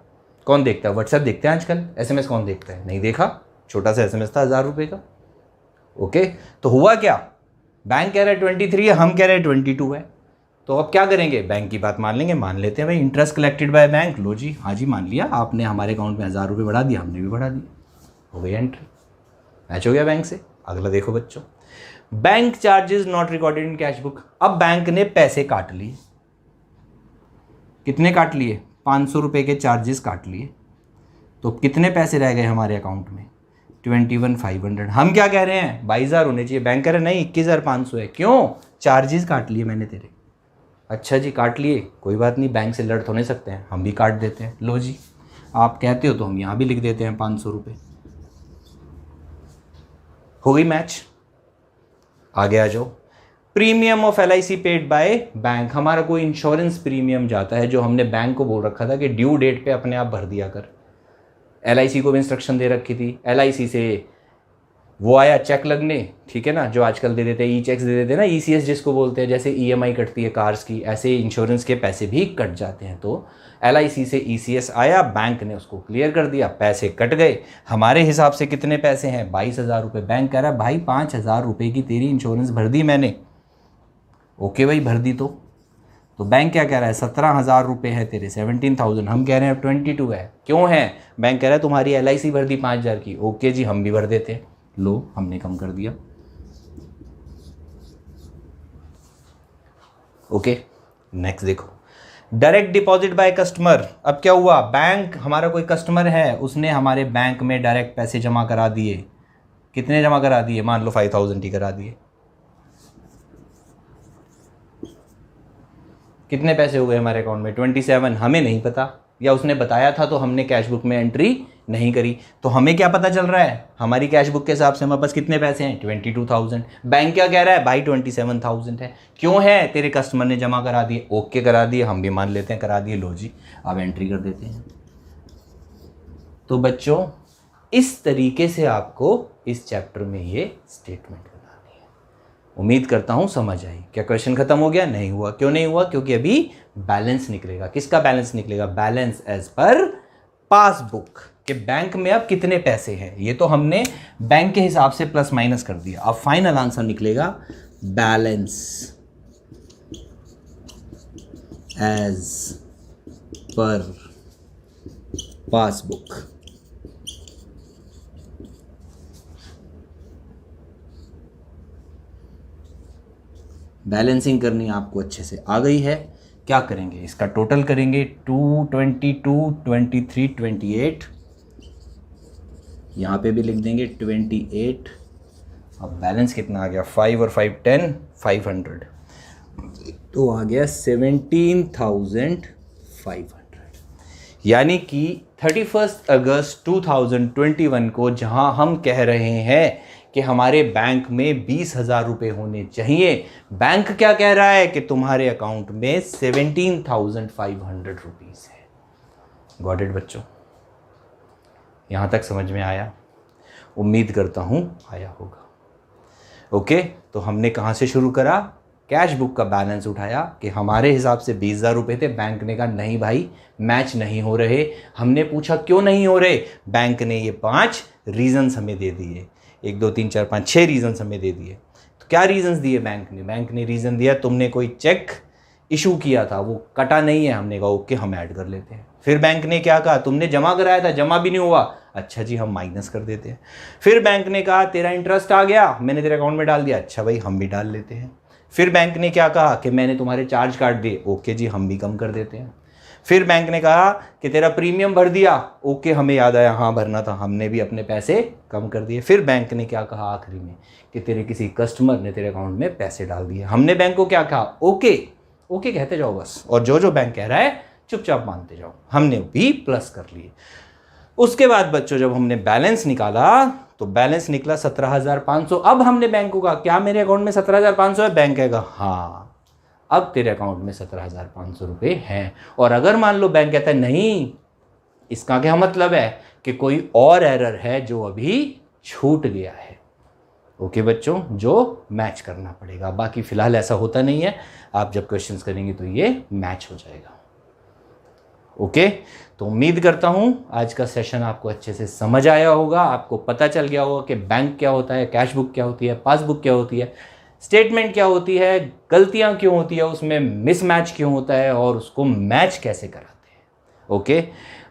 Speaker 1: कौन देखता है, व्हाट्सएप देखते हैं आजकल, एसएमएस कौन देखता है, नहीं देखा। छोटा सा एसएमएस था 1,000 रुपये का। ओके, तो हुआ क्या, बैंक कह रहा है 23 है, हम कह रहे हैं 22 है। तो अब क्या करेंगे, बैंक की बात मान लेंगे, मान लेते हैं भाई इंटरेस्ट कलेक्टेड बाय बैंक। लो जी, हाँ जी मान लिया, आपने हमारे अकाउंट में 1,000 रुपये बढ़ा दिया, हमने भी बढ़ा दिया, हो गई एंट्री, मैच हो गया बैंक से। अगला देखो बच्चों, bank charges not recorded in cash book. अब बैंक ने पैसे काट लिए, कितने काट लिए, 500 रुपये के चार्जेस काट लिए। तो कितने पैसे रह गए हमारे अकाउंट में, 21,500। हम क्या कह रहे हैं, 22,000 होने चाहिए, बैंक कह रहे हैं नहीं 21,500 है। क्यों, चार्जेस काट लिए मैंने तेरे। अच्छा जी, काट लिए, कोई बात नहीं, बैंक से लड़ तो नहीं सकते हैं, हम भी काट देते हैं। लो जी, आप कहते हो तो हम यहाँ भी लिख देते हैं 500 रुपये। हो गई मैच, आगे आ जाओ। Premium of LIC paid by bank, हमारा कोई इंश्योरेंस प्रीमियम जाता है जो हमने बैंक को बोल रखा था कि ड्यू डेट पे अपने आप भर दिया कर। LIC को भी इंस्ट्रक्शन दे रखी थी, LIC से वो आया चेक लगने, ठीक है ना, जो आजकल दे देते हैं, ई-चेक्स दे देते हैं ना, ECS जिसको बोलते हैं, जैसे EMI कटती है कार्स की, ऐसे इंश्योरेंस के पैसे भी कट जाते हैं। तो LIC से ECS आया, बैंक ने उसको क्लियर कर दिया, पैसे कट गए। हमारे हिसाब से कितने पैसे हैं? 22,000 रुपये। बैंक कह रहा है भाई 5,000 रुपये की तेरी इंश्योरेंस भर दी मैंने। ओके भाई, भर दी। तो बैंक क्या कह रहा है? 17,000 रुपये है तेरे, 17,000। हम कह रहे हैं 22 है। क्यों है? बैंक कह रहा है तुम्हारी LIC भर दी 5,000 की। ओके जी, हम भी भर देते हैं। लो, हमने कम कर दिया। ओके, नेक्स्ट देखो, डायरेक्ट डिपॉजिट बाय कस्टमर। अब क्या हुआ? बैंक, हमारा कोई कस्टमर है, उसने हमारे बैंक में डायरेक्ट पैसे जमा करा दिए। कितने जमा करा दिए? मान लो 5,000 ही करा दिए। कितने पैसे हो गए हमारे अकाउंट में? 27। हमें नहीं पता, या उसने बताया था तो हमने कैश बुक में एंट्री नहीं करी। तो हमें क्या पता चल रहा है? हमारी कैश बुक के हिसाब से हमारे पास कितने पैसे हैं? 22,000। बैंक क्या कह रहा है? भाई 27,000 है। क्यों है? तेरे कस्टमर ने जमा करा दिए। ओके, करा दिए, हम भी मान लेते हैं करा दिए। लो जी, अब एंट्री कर देते हैं। तो बच्चों, इस तरीके से आपको इस चैप्टर में ये स्टेटमेंट बनानी है। उम्मीद करता हूं समझ आई। क्या क्वेश्चन खत्म हो गया? नहीं हुआ। क्यों नहीं हुआ? क्योंकि अभी बैलेंस निकलेगा। किसका बैलेंस निकलेगा? बैलेंस एज पर पासबुक, कि बैंक में अब कितने पैसे हैं। ये तो हमने बैंक के हिसाब से प्लस माइनस कर दिया। अब फाइनल आंसर निकलेगा balance as per passbook. Balancing करनी आपको अच्छे से आ गई है। क्या करेंगे? इसका टोटल करेंगे। 222, 23, 28, यहाँ पे भी लिख देंगे 28। अब बैलेंस कितना आ गया? 5 और 5 10, 500। तो आ गया 17,500। यानी कि 31 अगस्त 2021 को जहां हम कह रहे हैं कि हमारे बैंक में 20,000 रुपये होने चाहिए, बैंक क्या कह रहा है कि तुम्हारे अकाउंट में 17,500 रुपीज़ है। गॉट इट बच्चों? यहाँ तक समझ में आया? उम्मीद करता हूँ आया होगा। ओके, तो हमने कहाँ से शुरू करा? कैश बुक का बैलेंस उठाया कि हमारे हिसाब से 20,000 रुपये थे। बैंक ने कहा नहीं भाई, मैच नहीं हो रहे। हमने पूछा क्यों नहीं हो रहे? बैंक ने ये 5 रीजंस हमें दे दिए। 1 2 3 4 5 6 रीजंस हमें दे दिए। तो क्या रीजंस दिए बैंक ने? बैंक ने रीज़न दिया तुमने कोई चेक इशू किया था, वो कटा नहीं है। हमने कहा ओके, हम ऐड कर लेते हैं। फिर बैंक ने क्या कहा? तुमने जमा कराया था, जमा भी नहीं हुआ। अच्छा जी, हम माइनस कर देते हैं। फिर बैंक ने कहा तेरा इंटरेस्ट आ गया, मैंने तेरे अकाउंट में डाल दिया। अच्छा भाई, हम भी डाल लेते हैं। फिर बैंक ने क्या कहा कि मैंने तुम्हारे चार्ज काट दिए। ओके जी, हम भी कम कर देते हैं। फिर बैंक ने कहा कि तेरा प्रीमियम भर दिया। ओके, हमें याद आया हाँ भरना था, हमने भी अपने पैसे कम कर दिए। फिर बैंक ने क्या कहा आखिरी में कि तेरे किसी कस्टमर ने तेरे अकाउंट में पैसे डाल दिए। हमने बैंक को क्या कहा? ओके ओके कहते जाओ बस, और जो जो बैंक कह रहा है चुपचाप मानते जाओ। हमने भी प्लस कर लिए। उसके बाद बच्चों जब हमने बैलेंस निकाला तो बैलेंस निकला 17,500। अब हमने बैंक को कहा क्या मेरे अकाउंट में 17,500 है? बैंक कहेगा हाँ, अब तेरे अकाउंट में 17,500 रुपये हैं। और अगर मान लो बैंक कहता है नहीं, इसका क्या मतलब है कि कोई और एरर है जो अभी छूट गया है। ओके बच्चों, जो मैच करना पड़ेगा। बाकी फिलहाल ऐसा होता नहीं है, आप जब क्वेश्चंस करेंगे तो ये मैच हो जाएगा। ओके, तो उम्मीद करता हूं आज का सेशन आपको अच्छे से समझ आया होगा। आपको पता चल गया होगा कि बैंक क्या होता है, कैश बुक क्या होती है, पासबुक क्या होती है, स्टेटमेंट क्या होती है, गलतियां क्यों होती है, उसमें मिसमैच क्यों होता है और उसको मैच कैसे कराते हैं। ओके,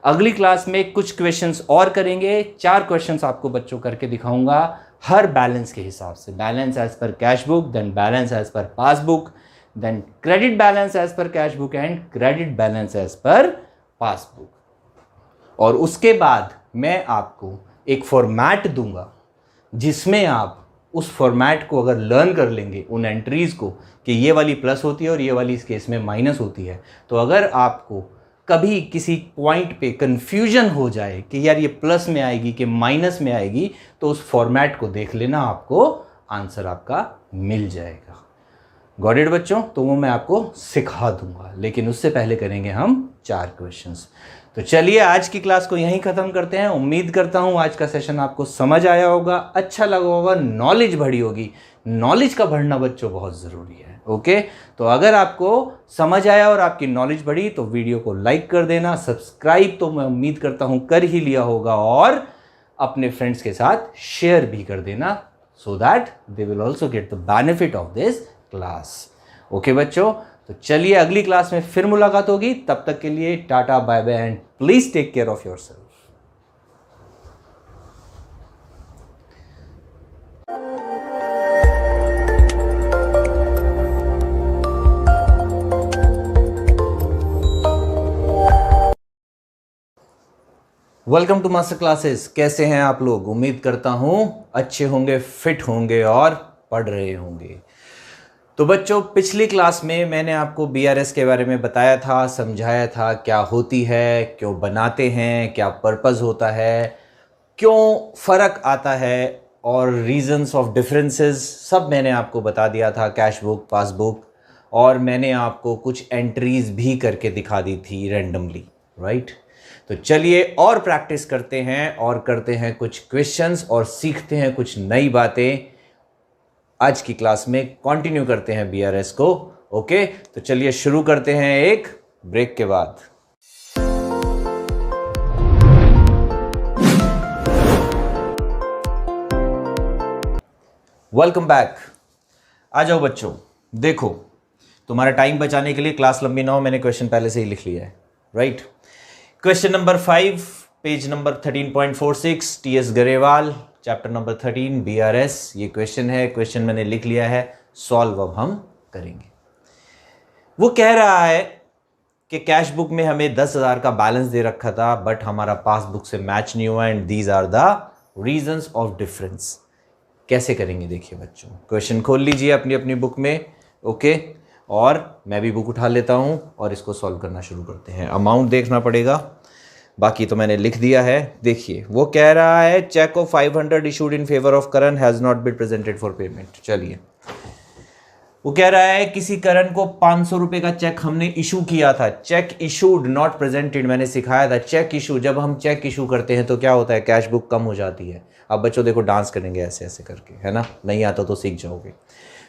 Speaker 1: अगली क्लास में कुछ क्वेश्चंस और करेंगे। 4 क्वेश्चंस आपको बच्चों करके दिखाऊंगा हर बैलेंस के हिसाब से। Balance as per cash book, then balance as per passbook, then credit balance as per cash book and credit balance as per passbook. और उसके बाद मैं आपको एक फॉर्मेट दूंगा जिसमें आप उस फॉर्मेट को अगर लर्न कर लेंगे, उन एंट्रीज को कि ये वाली प्लस होती है और ये वाली इस केस में माइनस होती है, तो अगर आपको कभी किसी पॉइंट पे कंफ्यूजन हो जाए कि यार ये प्लस में आएगी कि माइनस में आएगी, तो उस फॉर्मेट को देख लेना, आपको आंसर आपका मिल जाएगा। गॉट इट बच्चों? तो वो मैं आपको सिखा दूंगा, लेकिन उससे पहले करेंगे हम 4 क्वेश्चंस। तो चलिए आज की क्लास को यहीं ख़त्म करते हैं। उम्मीद करता हूँ आज का सेशन आपको समझ आया होगा, अच्छा लगा होगा, नॉलेज बढ़ी होगी। नॉलेज का बढ़ना बच्चों बहुत ज़रूरी है। ओके, तो अगर आपको समझ आया और आपकी नॉलेज बढ़ी तो वीडियो को लाइक कर देना, सब्सक्राइब तो मैं उम्मीद करता हूँ कर ही लिया होगा, और अपने फ्रेंड्स के साथ शेयर भी कर देना, so that they will also get the benefit of this class. Okay बच्चों, तो चलिए अगली क्लास में फिर मुलाकात होगी। तब तक के लिए टाटा, bye bye, and please take care of yourself. Welcome to master classes. कैसे हैं आप लोग? उम्मीद करता हूं अच्छे होंगे, फिट होंगे और पढ़ रहे होंगे। तो बच्चों, पिछली क्लास में मैंने आपको बीआरएस के बारे में बताया था, समझाया था क्या होती है, क्यों बनाते हैं, क्या पर्पस होता है, क्यों फ़र्क आता है, और रीजंस ऑफ डिफरेंसेस सब मैंने आपको बता दिया था। कैश बुक, पासबुक, और मैंने आपको कुछ एंट्रीज भी करके दिखा दी थी रैंडमली, राइट? तो चलिए और प्रैक्टिस करते हैं और करते हैं कुछ क्वेश्चंस और सीखते हैं कुछ नई बातें। आज की क्लास में कंटिन्यू करते हैं बीआरएस को। ओके, तो चलिए शुरू करते हैं एक ब्रेक के बाद। Welcome back. आ जाओ बच्चों, देखो तुम्हारा टाइम बचाने के लिए, क्लास लंबी ना हो, मैंने क्वेश्चन पहले से ही लिख लिया है, right? Question number 5, page number 13.46, TS Grewal, chapter number 13 BRS. ये क्वेश्चन है, क्वेश्चन मैंने लिख लिया है, सॉल्व अब हम करेंगे। वो कह रहा है कि कैश बुक में हमें 10,000 का बैलेंस दे रखा था, बट हमारा पासबुक से मैच नहीं हुआ, and these are the reasons of difference. कैसे करेंगे देखिए बच्चों, क्वेश्चन खोल लीजिए अपनी अपनी बुक में। ओके, और मैं भी बुक उठा लेता हूं और इसको सॉल्व करना शुरू करते हैं। अमाउंट देखना पड़ेगा, बाकी तो मैंने लिख दिया है। देखिए वो कह रहा है cheque of 500 issued in favour of Karan has not been presented for payment. चलिए, वो कह रहा है किसी करण को 500 रुपए का चेक हमने इशू किया था। चेक इशूड नॉट प्रेजेंटेड, मैंने सिखाया था। चेक इशू, जब हम चेक इशू करते हैं तो क्या होता है, कैश बुक कम हो जाती है। अब बच्चों देखो डांस करेंगे ऐसे ऐसे करके, है ना? नहीं आता तो सीख जाओगे।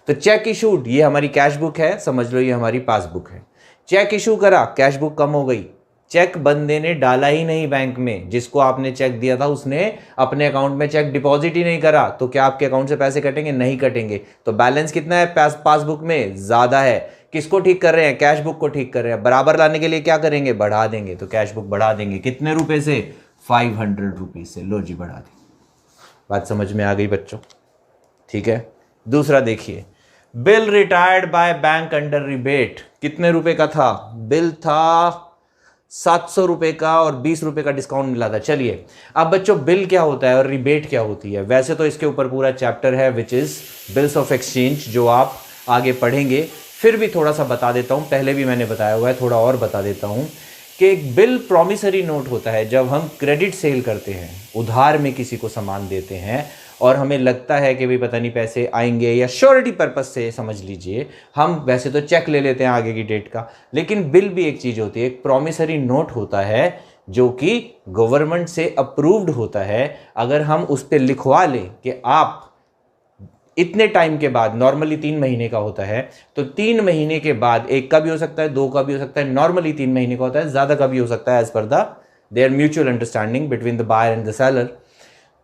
Speaker 1: तो चेक इशूड, ये हमारी कैश बुक है, समझ लो ये हमारी पासबुक है। चेक इशू करा, कैश बुक कम हो गई। चेक बंदे ने डाला ही नहीं बैंक में, जिसको आपने चेक दिया था उसने अपने अकाउंट में चेक डिपॉजिट ही नहीं करा, तो क्या आपके अकाउंट से पैसे कटेंगे? नहीं कटेंगे। तो बैलेंस कितना है पासबुक में? ज्यादा है। किसको ठीक कर रहे हैं? कैश बुक को ठीक कर रहे हैं। बराबर लाने के लिए क्या करेंगे? बढ़ा देंगे। तो कैश बुक बढ़ा देंगे, कितने रुपए से? 500 रुपीज से। लो जी, बढ़ा दी। बात समझ में आ गई बच्चों? ठीक है। दूसरा देखिए, bill retired by bank under rebate, कितने रुपए का था? बिल था 700 रुपए का और 20 रुपए का डिस्काउंट मिला था। चलिए, अब बच्चों बिल क्या होता है और रिबेट क्या होती है? वैसे तो इसके ऊपर पूरा चैप्टर है which is bills of exchange, जो आप आगे पढ़ेंगे। फिर भी थोड़ा सा बता देता हूं, पहले भी मैंने बताया हुआ है, थोड़ा और बता देता हूं कि एक बिल प्रॉमिसरी नोट होता है। जब हम क्रेडिट सेल करते हैं, उधार में किसी को सामान देते हैं और हमें लगता है कि भाई पता नहीं पैसे आएंगे, या श्योरिटी पर्पस से समझ लीजिए, हम वैसे तो चेक ले लेते हैं आगे की डेट का, लेकिन बिल भी एक चीज़ होती है। एक प्रॉमिसरी नोट होता है जो कि गवर्नमेंट से अप्रूव्ड होता है। अगर हम उस पर लिखवा लें कि आप इतने टाइम के बाद, नॉर्मली 3 महीने का होता है, तो 3 महीने के बाद, एक का भी हो सकता है, 2 का भी हो सकता है, नॉर्मली 3 महीने का होता है, ज़्यादा का भी हो सकता है, as per the their mutual understanding between the buyer and the seller.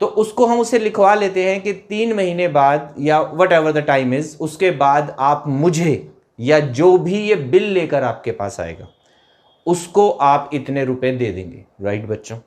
Speaker 1: तो उसको हम उससे लिखवा लेते हैं कि 3 महीने बाद या what ever the time is, उसके बाद आप मुझे, या जो भी ये बिल लेकर आपके पास आएगा, उसको आप इतने रुपए दे देंगे। राइट बच्चों?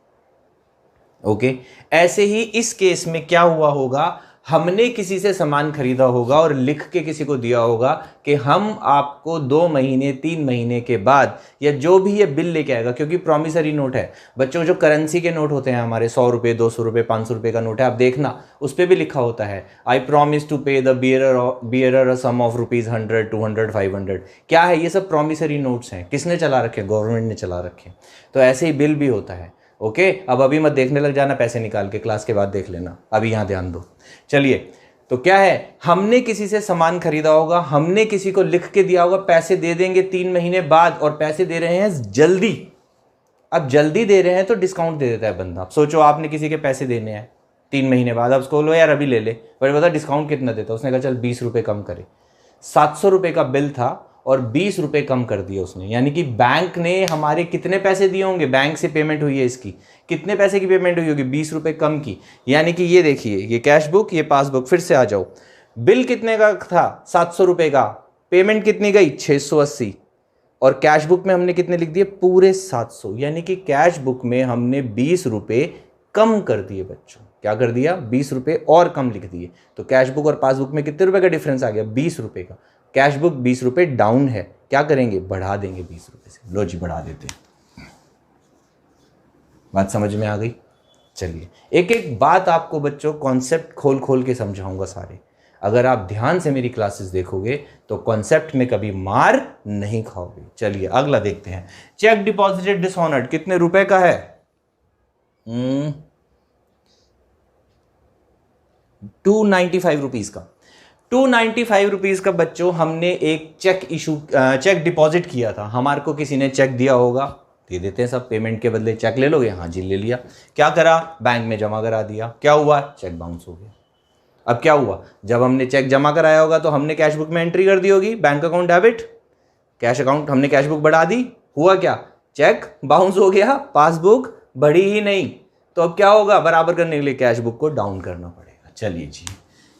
Speaker 1: ओके। ऐसे ही इस केस में क्या हुआ होगा, हमने किसी से सामान खरीदा होगा और लिख के किसी को दिया होगा कि हम आपको 2 महीने 3 महीने के बाद, या जो भी ये बिल लेके आएगा, क्योंकि प्रॉमिसरी नोट है बच्चों। जो करेंसी के नोट होते हैं हमारे, 100 रुपये, 200 रुपये, 500 रुपये का नोट है, आप देखना उस पर भी लिखा होता है I promise to pay the bearer a sum of rupees 100, 200, 500। क्या है? ये सब प्रॉमिसरी नोट्स हैं। किसने चला रखे? गवर्नमेंट ने चला रखे। तो ऐसे ही बिल भी होता है। ओके, अब अभी मत देखने लग जाना, पैसे निकाल के, क्लास के बाद देख लेना, अभी यहाँ ध्यान दो। चलिए, तो क्या है, हमने किसी से सामान खरीदा होगा, हमने किसी को लिख के दिया होगा पैसे दे देंगे 3 महीने बाद, और पैसे दे रहे हैं जल्दी। अब जल्दी दे रहे हैं तो डिस्काउंट दे देता है बंदा। अब सोचो आपने किसी के पैसे देने हैं 3 महीने बाद, अब उसको बोलो यार अभी ले ले, बट बता डिस्काउंट कितना देता, उसने कहा चल 20 रुपये कम करे। 700 रुपये का बिल था और 20 रुपये कम कर दिया उसने, यानी कि बैंक ने हमारे कितने पैसे दिए होंगे, बैंक से पेमेंट हुई है इसकी, कितने पैसे की पेमेंट हुई होगी, 20 रुपये कम की। यानी कि ये देखिए, ये कैश बुक, ये पासबुक, फिर से आ जाओ, बिल कितने का था 700 रुपये का, पेमेंट कितनी गई 680, और कैश बुक में हमने कितने लिख दिए पूरे 700, यानी कि कैश बुक में हमने 20 रुपये कम कर दिए बच्चों। क्या कर दिया, 20 रुपये और कम लिख दिए। तो कैश बुक और पासबुक में कितने रुपए का डिफरेंस आ गया, 20 रुपये का। कैश बुक 20 रुपये डाउन है, क्या करेंगे, बढ़ा देंगे 20 रुपये से। लो जी बढ़ा देते हैं। बात समझ में आ गई। चलिए एक एक बात आपको बच्चों कॉन्सेप्ट खोल खोल के समझाऊंगा सारे। अगर आप ध्यान से मेरी क्लासेस देखोगे तो कॉन्सेप्ट में कभी मार नहीं खाओगे। चलिए अगला देखते हैं। चेक डिपॉजिटेड डिसऑनर्ड कितने रुपए का है, 295 रुपीज का। 295 रुपीज का बच्चों हमने एक चेक डिपॉजिट किया था। हमारे को किसी ने चेक दिया होगा, दे देते हैं सब, पेमेंट के बदले चेक ले लोगे, हाँ जी ले लिया। क्या करा, बैंक में जमा करा दिया, क्या हुआ, चेक बाउंस हो गया। अब क्या हुआ, जब हमने चेक जमा कराया होगा तो हमने कैश बुक में एंट्री कर दी होगी, bank account debit, cash account, हमने कैश बुक बढ़ा दी, हुआ क्या, चेक बाउंस हो गया, पासबुक बढ़ी ही नहीं। तो अब क्या होगा, बराबर करने के लिए कैश बुक को डाउन करना पड़ेगा। चलिए जी,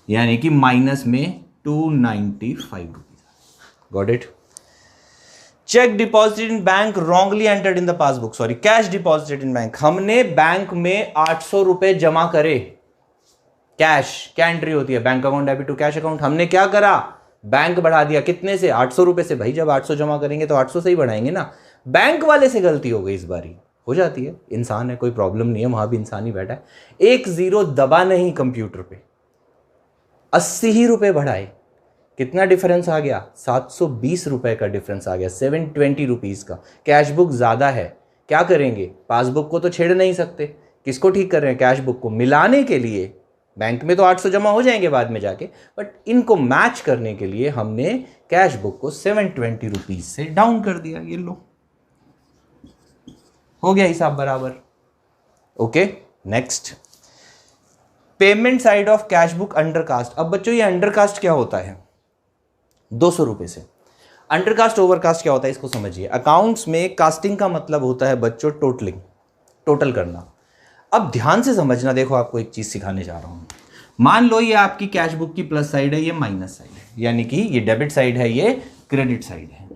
Speaker 1: यानी कि माइनस में 295 rupees. Got it. Check deposited in bank wrongly entered in the passbook, sorry cash deposited in bank, हमने बैंक में 800 रुपए जमा करे। कैश क्या एंट्री होती है, bank account debit to cash account. हमने क्या करा, बैंक बढ़ा दिया, कितने से, 800 रुपए से। भाई जब 800 जमा करेंगे तो 800 से ही बढ़ाएंगे ना। बैंक वाले से गलती हो गई, इस बारी हो जाती है, इंसान है, कोई प्रॉब्लम नहीं है, वहां भी इंसान ही बैठा है। एक जीरो दबा नहीं कंप्यूटर पे, 80 ही रुपए बढ़ाए, कितना डिफरेंस आ गया, 720 रुपए का डिफरेंस आ गया, 720 रुपीज का। कैश बुक ज्यादा है, क्या करेंगे, पासबुक को तो छेड़ नहीं सकते, किसको ठीक कर रहे हैं, कैश बुक को मिलाने के लिए। बैंक में तो 800 जमा हो जाएंगे बाद में जाके, बट इनको मैच करने के लिए हमने कैश बुक को 720 रुपीज से डाउन कर दिया। ये लो, हो गया हिसाब बराबर। Okay next, payment side of cash book undercast. अब बच्चों ये अंडरकास्ट क्या होता है, 200 रुपए से। अंडरकास्ट ओवरकास्ट क्या होता है इसको समझिए। अकाउंट्स में कास्टिंग का मतलब होता है बच्चों टोटलिंग, टोटल करना। अब ध्यान से समझना, देखो आपको एक चीज सिखाने जा रहा हूं। मान लो ये आपकी कैश बुक की प्लस साइड है, ये माइनस साइड है, यानी कि ये डेबिट साइड है, ये क्रेडिट साइड है।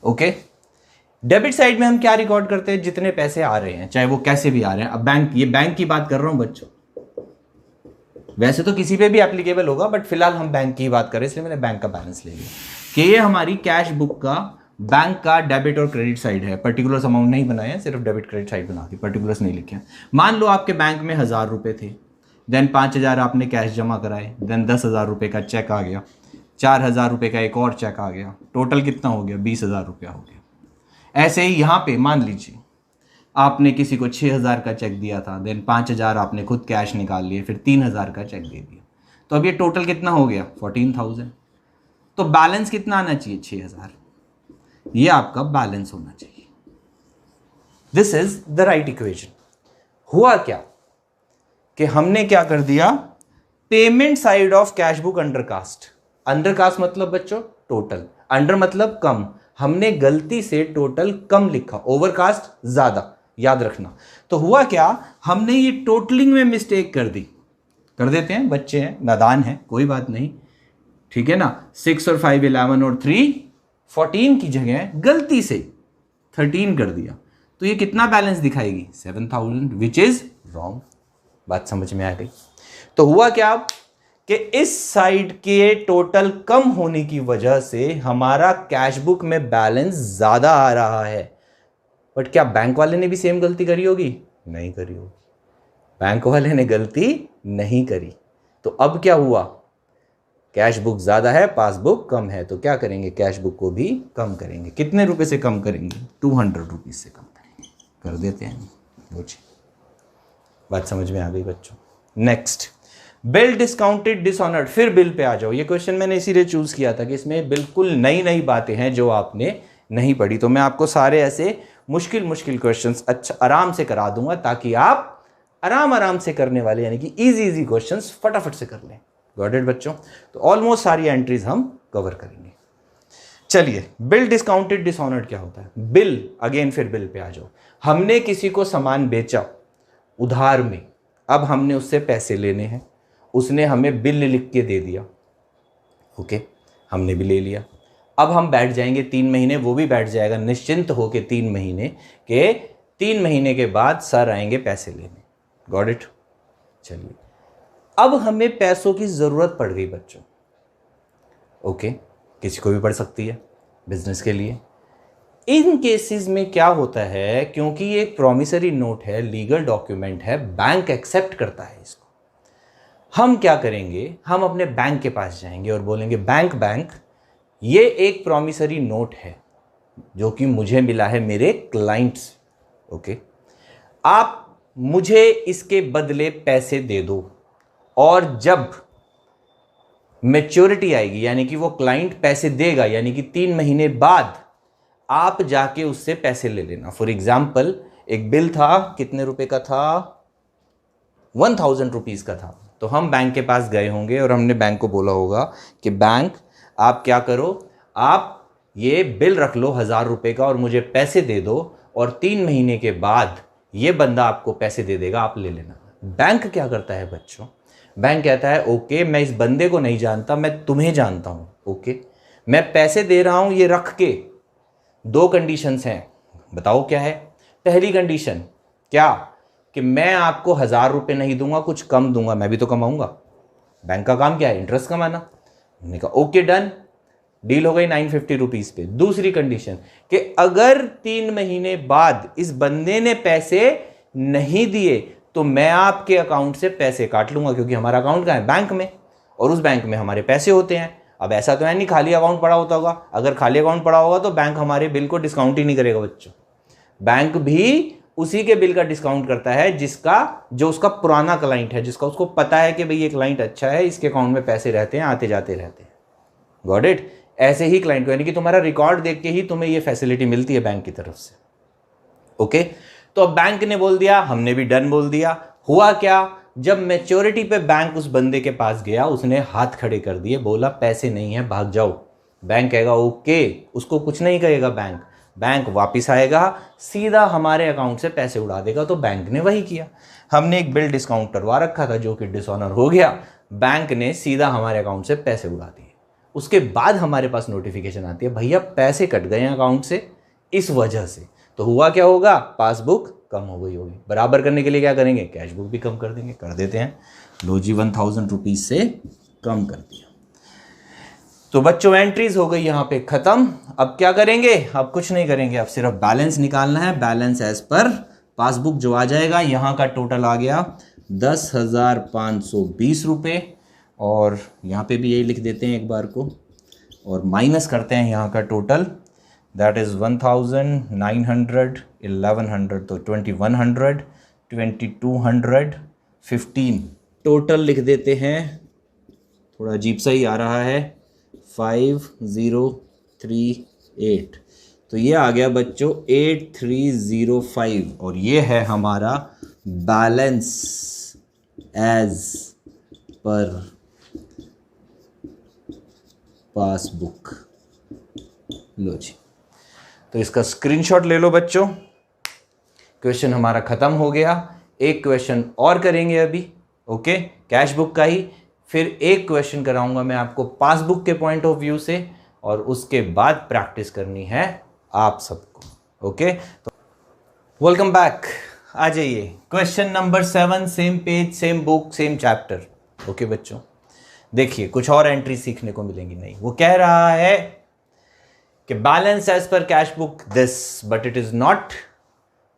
Speaker 1: ओके, डेबिट साइड में हम क्या रिकॉर्ड करते हैं, जितने पैसे आ रहे हैं, चाहे वो कैसे भी आ रहे हैं। अब बैंक, ये बैंक की बात कर रहा हूं बच्चों, वैसे तो किसी पे भी एप्लीकेबल होगा, बट फिलहाल हम बैंक की बात करें इसलिए मैंने बैंक का बैलेंस ले लिया कि ये हमारी कैश बुक का बैंक का डेबिट और क्रेडिट साइड है। पर्टिकुलर अमाउंट नहीं बनाया, सिर्फ डेबिट क्रेडिट साइड बना दी, पर्टिकुलर्स नहीं लिखे। मान लो आपके बैंक में 1000 रुपए थे, देन 5000 आपने कैश जमा कराए, देन 10,000 रुपए का चेक आ गया, 4000 रुपए का एक और चेक आ गया, टोटल कितना हो गया, 20,000 रुपया हो गया। ऐसे ही यहाँ पे मान लीजिए आपने किसी को 6000 का चेक दिया था, देन 5000 आपने खुद कैश निकाल लिए, फिर 3000 का चेक दे दिया, तो अब ये टोटल कितना हो गया, 14,000। तो बैलेंस कितना आना चाहिए, 6000। ये आपका बैलेंस होना चाहिए। This is the right equation. हुआ क्या कि हमने क्या कर दिया, payment side of cash book undercast. Undercast मतलब बच्चों टोटल, अंडर मतलब कम, हमने गलती से टोटल कम लिखा, ओवरकास्ट ज्यादा, याद रखना। तो हुआ क्या, हमने ये टोटलिंग में मिस्टेक कर दी। कर देते हैं, बच्चे हैं, नादान हैं, कोई बात नहीं, ठीक है ना। 6 और 5 11 और 3 14 की जगह गलती से 13 कर दिया, तो ये कितना बैलेंस दिखाएगी, 7000, विच इज रॉन्ग। बात समझ में आ गई। तो हुआ क्या कि इस साइड के टोटल कम होने की वजह से हमारा कैश बुक में बैलेंस ज्यादा आ रहा है। बट क्या बैंक वाले ने भी सेम गलती करी होगी, नहीं करी होगी, बैंक वाले ने गलती नहीं करी। तो अब क्या हुआ, कैश बुक ज्यादा है, पासबुक कम है, तो क्या करेंगे, कैश बुक को भी कम करेंगे। कितने रुपए से कम करेंगे, 200 रुपीज से कम करेंगे। कर देते हैं, बात समझ में आ गई बच्चों। नेक्स्ट, बिल डिस्काउंटेड डिसऑनर्ड, फिर बिल पे आ जाओ। ये क्वेश्चन मैंने इसीलिए चूज किया था कि इसमें बिल्कुल नई नई बातें हैं जो आपने नहीं पढ़ी, तो मैं आपको सारे ऐसे मुश्किल मुश्किल क्वेश्चंस अच्छा आराम से करा दूंगा ताकि आप आराम आराम से करने वाले यानी कि इजी इजी क्वेश्चंस फटाफट से कर लें। गॉट इट बच्चों? तो ऑलमोस्ट सारी एंट्रीज हम कवर करेंगे। चलिए, बिल डिस्काउंटेड डिसऑनर्ड क्या होता है? बिल, अगेन फिर बिल पे आ जाओ। हमने किसी को सामान बेचा उधार में, अब हमने उससे पैसे लेने हैं, उसने हमें बिल लिख के दे दिया, ओके, हमने भी ले लिया। अब हम बैठ जाएंगे 3 महीने, वो भी बैठ जाएगा निश्चिंत होके 3 महीने के, 3 महीने के बाद सर आएंगे पैसे लेने। Got it? चलिए, अब हमें पैसों की जरूरत पड़ गई बच्चों, ओके, किसी को भी पड़ सकती है बिजनेस के लिए। इन केसेस में क्या होता है, क्योंकि ये एक प्रॉमिसरी नोट है, लीगल डॉक्यूमेंट है, बैंक एक्सेप्ट करता है इसको। हम क्या करेंगे, हम अपने बैंक के पास जाएंगे और बोलेंगे बैंक ये एक प्रॉमिसरी नोट है जो कि मुझे मिला है मेरे क्लाइंट से, ओके, आप मुझे इसके बदले पैसे दे दो, और जब मैच्योरिटी आएगी यानी कि वो क्लाइंट पैसे देगा यानी कि 3 महीने बाद आप जाके उससे पैसे ले लेना। फॉर एग्जाम्पल, एक बिल था, कितने रुपए का था? 1000 रुपीज़ का था। तो हम बैंक के पास गए होंगे और हमने बैंक को बोला होगा कि बैंक आप क्या करो, आप ये बिल रख लो 1000 रुपये का और मुझे पैसे दे दो, और 3 महीने के बाद ये बंदा आपको पैसे दे देगा, आप ले लेना। बैंक क्या करता है बच्चों? बैंक कहता है ओके, मैं इस बंदे को नहीं जानता, मैं तुम्हें जानता हूं, ओके, मैं पैसे दे रहा हूं ये रख के। 2 कंडीशंस हैं, बताओ क्या है? पहली कंडीशन क्या, कि मैं आपको 1000 रुपये नहीं दूंगा, कुछ कम दूंगा, मैं भी तो कमाऊंगा। बैंक का काम क्या है? इंटरेस्ट कमाना। मैंने कहा ओके डन, डील हो गई 950 रुपीज़ पे। दूसरी कंडीशन कि अगर 3 महीने बाद इस बंदे ने पैसे नहीं दिए तो मैं आपके अकाउंट से पैसे काट लूंगा, क्योंकि हमारा अकाउंट कहाँ है? बैंक में, और उस बैंक में हमारे पैसे होते हैं। अब ऐसा तो है नहीं खाली अकाउंट पड़ा होता होगा, अगर खाली अकाउंट पड़ा होगा तो बैंक हमारे बिल को डिस्काउंट ही नहीं करेगा बच्चों। बैंक भी उसी के बिल का डिस्काउंट करता है जो उसका पुराना क्लाइंट है, जिसका उसको पता है कि भाई ये क्लाइंट अच्छा है, इसके अकाउंट में पैसे रहते हैं, आते जाते रहते हैं। Got it? ऐसे ही क्लाइंट को, यानी कि तुम्हारा रिकॉर्ड देख के ही तुम्हें ये फैसिलिटी मिलती है बैंक की तरफ से, ओके। तो अब बैंक ने बोल दिया, हमने भी डन बोल दिया। हुआ क्या, जब मैच्योरिटी पे बैंक उस बंदे के पास गया, उसने हाथ खड़े कर दिए, बोला पैसे नहीं है, भाग जाओ। बैंक कहेगा ओके, उसको कुछ नहीं कहेगा बैंक वापस आएगा, सीधा हमारे अकाउंट से पैसे उड़ा देगा। तो बैंक ने वही किया, हमने एक बिल डिस्काउंट करवा रखा था जो कि डिसऑनर हो गया, बैंक ने सीधा हमारे अकाउंट से पैसे उड़ा दिए। उसके बाद हमारे पास नोटिफिकेशन आती है, भैया पैसे कट गए हैं अकाउंट से इस वजह से। तो हुआ क्या होगा, पासबुक कम हो गई होगी। बराबर करने के लिए क्या करेंगे, कैश बुक भी कम कर देंगे, कर देते हैं। लो जी, 1000 रुपीज़ से कम कर दिया। तो बच्चों एंट्रीज हो गई यहाँ पे खत्म। अब क्या करेंगे, अब कुछ नहीं करेंगे, अब सिर्फ बैलेंस निकालना है। बैलेंस एज पर पासबुक जो आ जाएगा, यहाँ का टोटल आ गया 10,520 रुपये, और यहाँ पे भी यही लिख देते हैं एक बार को, और माइनस करते हैं यहाँ का टोटल, दैट इज़ 1900, 1100, तो 2100, 2215 टोटल लिख देते हैं। थोड़ा अजीब सा ही आ रहा है, 5038, तो ये आ गया बच्चों 8305, और ये है हमारा बैलेंस एज पर पासबुक। लो जी, तो इसका स्क्रीनशॉट ले लो बच्चों। क्वेश्चन हमारा खत्म हो गया। एक क्वेश्चन और करेंगे अभी, ओके, कैश बुक का ही। फिर एक क्वेश्चन कराऊंगा मैं आपको पासबुक के पॉइंट ऑफ व्यू से, और उसके बाद प्रैक्टिस करनी है आप सबको, ओके। तो वेलकम बैक, आ जाइए। Question number 7, same page, same book, same chapter, okay बच्चों। देखिए, कुछ और एंट्री सीखने को मिलेंगी नहीं। वो कह रहा है कि balance as per cash book this, but it is not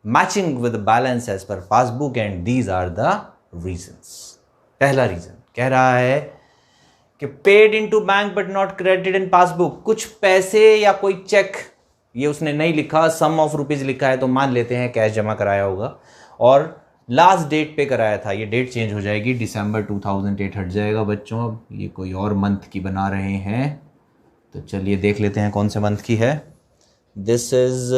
Speaker 1: matching with balance as per passbook, and these are the reasons. पहला रीजन कह रहा है कि paid into bank but not credited in passbook. कुछ पैसे या कोई चेक, ये उसने नहीं लिखा, सम ऑफ रुपीज लिखा है, तो मान लेते हैं कैश जमा कराया होगा, और लास्ट डेट पे कराया था, ये डेट चेंज हो जाएगी, दिसंबर 2008 हट जाएगा बच्चों। अब ये कोई और मंथ की बना रहे हैं, तो चलिए देख लेते हैं कौन से मंथ की है। दिस इज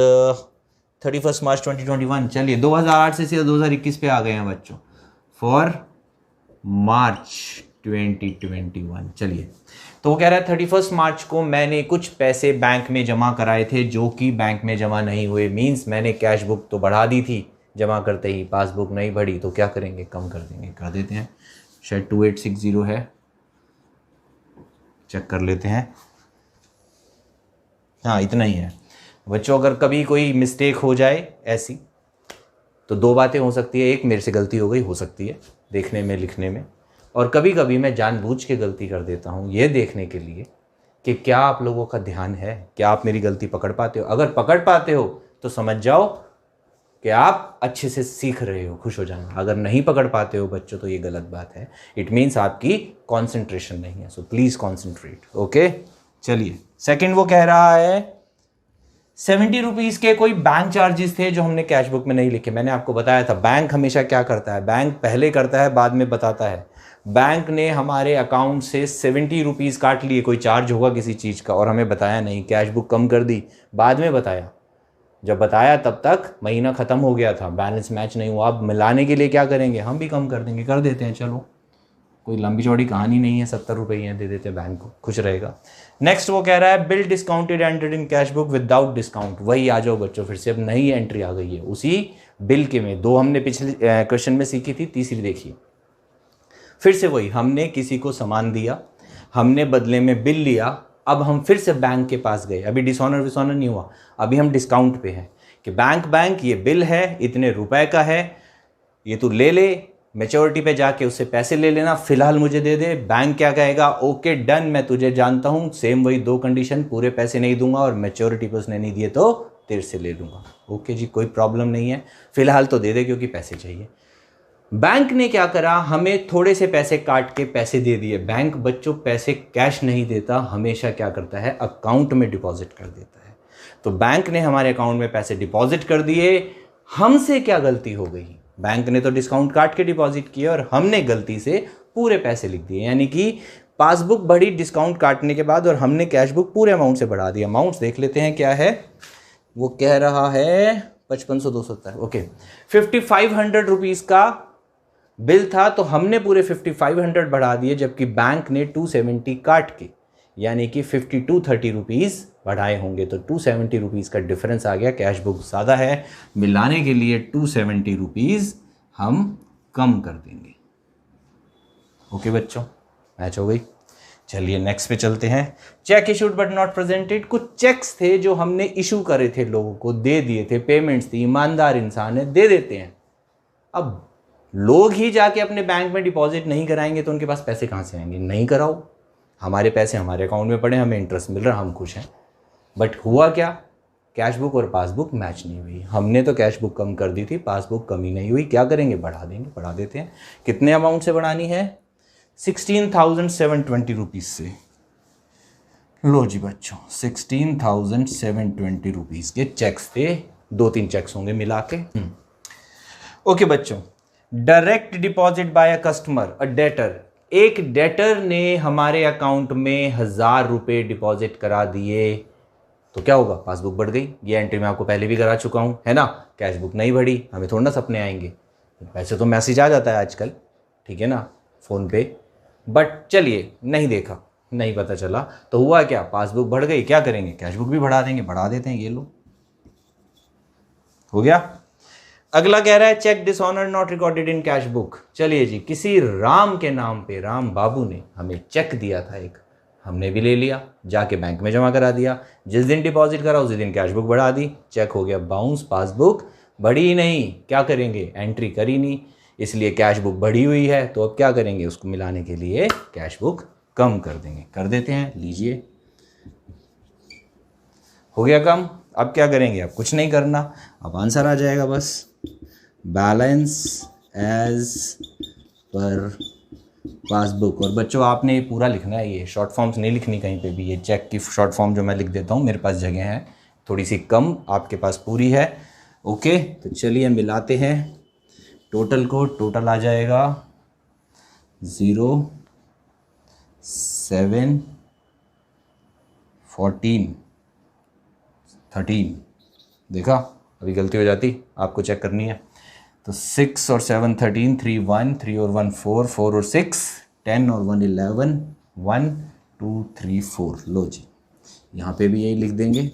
Speaker 1: 31 मार्च 2021। चलिए 2008 से सीधा 2021 पे आ गए हैं बच्चों, फॉर मार्च 2021। चलिए, तो वो कह रहा है 31 मार्च को मैंने कुछ पैसे बैंक में जमा कराए थे जो कि बैंक में जमा नहीं हुए। मीन्स मैंने कैश बुक तो बढ़ा दी थी जमा करते ही, पासबुक नहीं बढ़ी, तो क्या करेंगे, कम कर देंगे। कर देते हैं, शायद 2860 है, चेक कर लेते हैं। हाँ इतना ही है बच्चों। अगर कभी कोई मिस्टेक हो जाए ऐसी, तो दो बातें हो सकती है, एक मेरे से गलती हो गई हो सकती है देखने में लिखने में, और कभी कभी मैं जानबूझ के गलती कर देता हूँ ये देखने के लिए कि क्या आप लोगों का ध्यान है, क्या आप मेरी गलती पकड़ पाते हो। अगर पकड़ पाते हो तो समझ जाओ कि आप अच्छे से सीख रहे हो, खुश हो जाना। अगर नहीं पकड़ पाते हो बच्चों तो ये गलत बात है, इट मीन्स आपकी कॉन्सेंट्रेशन नहीं है। So please concentrate. ओके, चलिए सेकंड वो कह रहा है 70 रुपीज़ के कोई बैंक चार्जेस थे जो हमने कैश बुक में नहीं लिखे। मैंने आपको बताया था बैंक हमेशा क्या करता है, बैंक पहले करता है बाद में बताता है। बैंक ने हमारे अकाउंट से 70 रुपीज़ काट लिए, कोई चार्ज होगा किसी चीज़ का, और हमें बताया नहीं, कैश बुक कम कर दी, बाद में बताया। जब बताया तब तक महीना ख़त्म हो गया था, बैलेंस मैच नहीं हुआ। अब मिलाने के लिए क्या करेंगे, हम भी कम कर देंगे, कर देते हैं। चलो कोई लंबी चौड़ी कहानी नहीं है, 70 रुपये दे देते बैंक को, खुश रहेगा। नेक्स्ट वो कह रहा है bill discounted entered in cash book without discount. वही आ जाओ बच्चों, फिर से अब नई एंट्री आ गई है उसी बिल के में। दो हमने पिछले क्वेश्चन में सीखी थी, तीसरी देखिए फिर से वही। हमने किसी को सामान दिया, हमने बदले में बिल लिया, अब हम फिर से बैंक के पास गए। अभी डिसऑनर विसऑनर नहीं हुआ, अभी हम डिस्काउंट पे हैं कि बैंक ये बिल है, इतने रुपए का है, ये तू ले ले, मैच्योरिटी पे जाके उससे पैसे ले लेना, फिलहाल मुझे दे दे। बैंक क्या कहेगा, ओके डन, मैं तुझे जानता हूँ, सेम वही दो कंडीशन, पूरे पैसे नहीं दूंगा और मैच्योरिटी पे उसने नहीं दिए तो तेरे से ले लूँगा। ओके जी, कोई प्रॉब्लम नहीं है, फिलहाल तो दे दे क्योंकि पैसे चाहिए। बैंक ने क्या करा, हमें थोड़े से पैसे काट के पैसे दे दिए। बैंक बच्चों पैसे कैश नहीं देता, हमेशा क्या करता है, अकाउंट में डिपॉजिट कर देता है। तो बैंक ने हमारे अकाउंट में पैसे डिपॉजिट कर दिए। हमसे क्या गलती हो गई, बैंक ने तो डिस्काउंट काट के डिपॉजिट किया और हमने गलती से पूरे पैसे लिख दिए। यानी कि पासबुक बढ़ी डिस्काउंट काटने के बाद और हमने कैश बुक पूरे अमाउंट से बढ़ा दिया। अमाउंट्स देख लेते हैं क्या है, वो कह रहा है 55,270। ओके, 5500 रुपीज़ का बिल था तो हमने पूरे 5500 बढ़ा दिए, जबकि बैंक ने 270 काट के यानी कि 5230 रुपीज़ बढ़ाए होंगे। तो 270 रुपीज़ का डिफरेंस आ गया, कैश बुक ज़्यादा है, मिलाने के लिए 270 रुपीज़ हम कम कर देंगे। ओके बच्चों, मैच हो गई। चलिए नेक्स्ट पे चलते हैं। Check issued but not presented. कुछ चेक्स थे जो हमने इशू करे थे, लोगों को दे दिए थे, पेमेंट्स थी, ईमानदार इंसान है, दे देते हैं। अब लोग ही जाके अपने बैंक में डिपॉजिट नहीं कराएंगे तो उनके पास पैसे कहाँ से आएंगे। नहीं कराओ, हमारे पैसे हमारे अकाउंट में पड़े, हमें इंटरेस्ट मिल रहा, हम खुश हैं। बट हुआ क्या, कैश बुक और पासबुक मैच नहीं हुई। हमने तो कैश बुक कम कर दी थी, पासबुक कमी नहीं हुई। क्या करेंगे, बढ़ा देंगे, बढ़ा देते हैं। कितने अमाउंट से बढ़ानी है, 16,720 रुपीज़ से। लो जी बच्चों, 16,720 रुपीज़ के चेक्स थे, 2-3 चेक्स होंगे मिला के। ओके बच्चों, direct deposit by a customer, a debtor. एक डेटर ने हमारे अकाउंट में 1000 रुपये डिपॉजिट करा दिए, तो क्या होगा, पासबुक बढ़ गई। ये एंट्री मैं आपको पहले भी करा चुका हूं, है ना। कैश बुक नहीं बढ़ी, हमें थोड़ा ना सपने आएंगे, वैसे तो मैसेज आ जाता है आजकल, ठीक है ना, फ़ोन पे। बट चलिए, नहीं देखा, नहीं पता चला, तो हुआ क्या, पासबुक बढ़ गई। क्या करेंगे, कैश बुक भी बढ़ा देंगे, बढ़ा देते हैं। ये लो, हो गया। अगला कह रहा है cheque dishonour not recorded in cash book. चलिए जी, किसी राम के नाम पे राम बाबू ने हमें चेक दिया था एक, हमने भी ले लिया, जाके बैंक में जमा करा दिया। जिस दिन डिपॉजिट करा उसी दिन कैश बुक बढ़ा दी, चेक हो गया बाउंस, पासबुक बढ़ी ही नहीं। क्या करेंगे, एंट्री करी नहीं, इसलिए कैश बुक बढ़ी हुई है। तो अब क्या करेंगे, उसको मिलाने के लिए कैश बुक कम कर देंगे, कर देते हैं। लीजिए, हो गया कम। अब क्या करेंगे, अब कुछ नहीं करना, अब आंसर आ जाएगा बस, बैलेंस एज पर पासबुक। और बच्चों आपने ये पूरा लिखना है, ये शॉर्ट फॉर्म्स नहीं लिखनी कहीं पे भी। ये चेक की शॉर्ट फॉर्म जो मैं लिख देता हूँ, मेरे पास जगह है थोड़ी सी कम, आपके पास पूरी है। ओके, तो चलिए मिलाते हैं। टोटल आ जाएगा 0 7 14 13। देखा, अभी गलती हो जाती, आपको चेक करनी है। तो 6 और 7 13, 3 1, 3 और 1 4, 4 और 6 10 और 1 11, 1 2 3 4। लो जी, यहाँ पे भी यही लिख देंगे।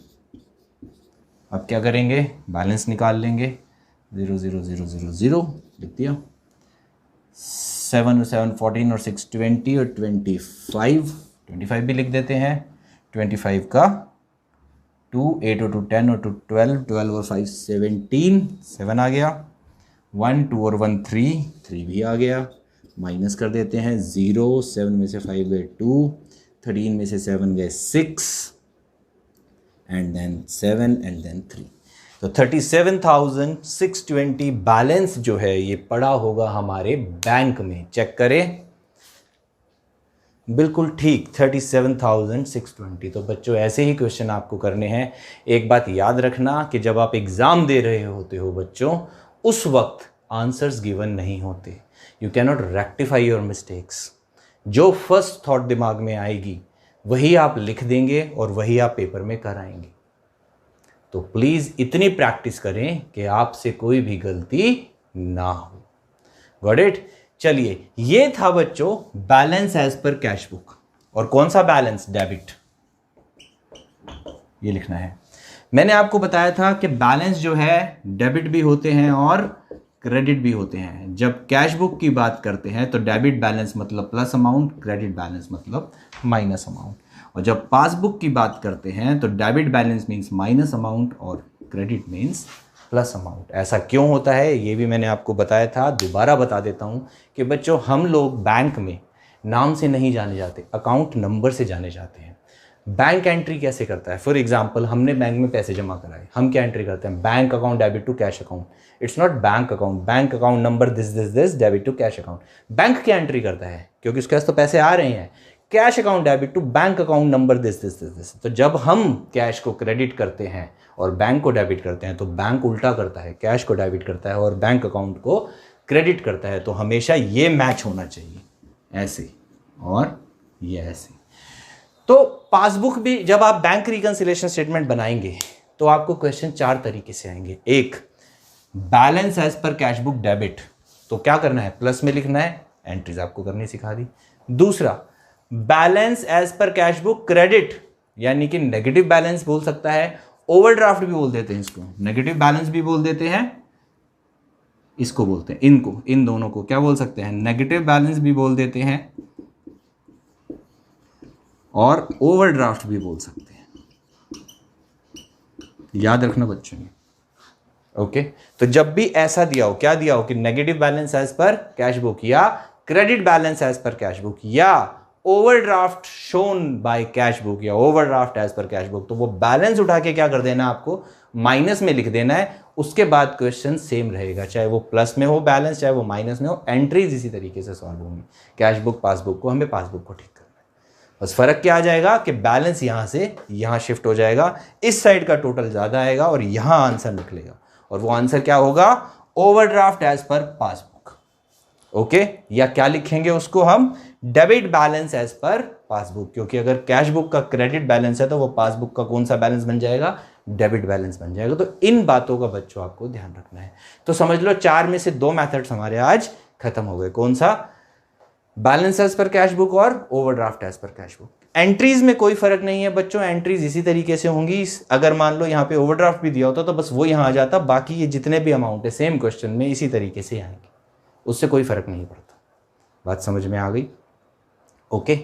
Speaker 1: अब क्या करेंगे, बैलेंस निकाल लेंगे। 0 0 0 0 0 लिख दिया। 7 और 7 14 और 6 20 और 25 भी लिख देते हैं। 25 का 2, 8 और 2 10 और 2 12, 12 और 5 17, 7 आ गया। 1 2 और 1 3, 3 भी आ गया। माइनस कर देते हैं। 0 7 में से 5 गए 2, 13 में से 7 गए 6 एंड देन 7 एंड देन 3। तो 37,620 बैलेंस जो है ये पड़ा होगा हमारे बैंक में। चेक करें, बिल्कुल ठीक 37,620। तो बच्चों ऐसे ही क्वेश्चन आपको करने हैं। एक बात याद रखना कि जब आप एग्जाम दे रहे होते हो बच्चों, उस वक्त आंसर्स गिवन नहीं होते। You can not rectify your mistakes. जो फर्स्ट थॉट दिमाग में आएगी वही आप लिख देंगे और वही आप पेपर में कराएंगे। तो प्लीज इतनी प्रैक्टिस करें कि आपसे कोई भी गलती ना हो। Got it? चलिए, ये था बच्चों balance as per cash book. और कौन सा बैलेंस? डेबिट। ये लिखना है। मैंने आपको बताया था कि बैलेंस जो है डेबिट भी होते हैं और क्रेडिट भी होते हैं। जब कैश बुक की बात करते हैं तो डेबिट बैलेंस मतलब प्लस अमाउंट, क्रेडिट बैलेंस मतलब माइनस अमाउंट। और जब पासबुक की बात करते हैं तो debit balance means minus amount और क्रेडिट मीन्स प्लस अमाउंट। ऐसा क्यों होता है ये भी मैंने आपको बताया था, दोबारा बता देता हूं कि बच्चों हम लोग बैंक में नाम से नहीं जाने जाते, अकाउंट नंबर से जाने जाते हैं। बैंक एंट्री कैसे करता है? फॉर एग्जांपल, हमने बैंक में पैसे जमा कराए, हम क्या एंट्री करते हैं? Bank account debit to cash account. It's not bank account number this debit to cash account. बैंक क्या एंट्री करता है? क्योंकि उसके पास तो पैसे आ रहे हैं। Cash account debit to bank account number this. तो जब हम कैश को क्रेडिट करते हैं और बैंक को डेबिट करते हैं तो बैंक उल्टा करता है, कैश को डेबिट करता है और बैंक अकाउंट को क्रेडिट करता है। तो हमेशा ये मैच होना चाहिए, ऐसे और ये ऐसे। तो पासबुक भी जब आप बैंक रिकंसिलिएशन स्टेटमेंट बनाएंगे तो आपको क्वेश्चन 4 तरीके से आएंगे। एक, balance as per cash book debit, तो क्या करना है? प्लस में लिखना है, एंट्रीज आपको करनी सिखा दी। दूसरा, balance as per cash book credit, यानी कि नेगेटिव बैलेंस बोल सकता है, ओवरड्राफ्ट भी बोल देते हैं इसको, नेगेटिव बैलेंस भी बोल देते हैं, इसको बोलते हैं, इनको, इन दोनों को क्या बोल सकते हैं? नेगेटिव बैलेंस भी बोल देते हैं और ओवरड्राफ्ट भी बोल सकते हैं। याद रखना बच्चों ने, ओके? तो जब भी ऐसा दिया हो, क्या दिया हो कि negative balance as per cash book या credit balance as per cash book या overdraft shown by cash book या overdraft as per cash book, तो वो बैलेंस उठा के क्या कर देना, आपको माइनस में लिख देना है। उसके बाद क्वेश्चन सेम रहेगा, चाहे वो प्लस में हो बैलेंस, चाहे वो माइनस में हो, एंट्रीज इसी तरीके से सॉल्व होंगी। कैश बुक पासबुक को, हमें पासबुक को ठीक करना है। बस फर्क क्या आ जाएगा कि बैलेंस यहां से यहां शिफ्ट हो जाएगा, इस साइड का टोटल ज्यादा आएगा और यहां आंसर निकलेगा, और वो आंसर क्या होगा? Overdraft as per passbook. Okay, या क्या लिखेंगे उसको हम? Debit balance as per passbook, क्योंकि अगर कैश बुक का क्रेडिट बैलेंस है तो वो पासबुक का कौन सा बैलेंस बन जाएगा? डेबिट बैलेंस बन जाएगा। तो इन बातों का बच्चों आपको ध्यान रखना है। तो समझ लो 4 में से 2 मेथड्स हमारे आज खत्म हो गए। कौन सा? Balance as per cash book और overdraft as per cash book. Entries में कोई फर्क नहीं है बच्चों, एंट्रीज इसी तरीके से होंगी। अगर मान लो यहाँ पे ओवरड्राफ्ट भी दिया होता तो बस वो यहाँ आ जाता, बाकी ये जितने भी अमाउंट है सेम क्वेश्चन में इसी तरीके से आएंगे, उससे कोई फर्क नहीं पड़ता। बात समझ में आ गई? ओके,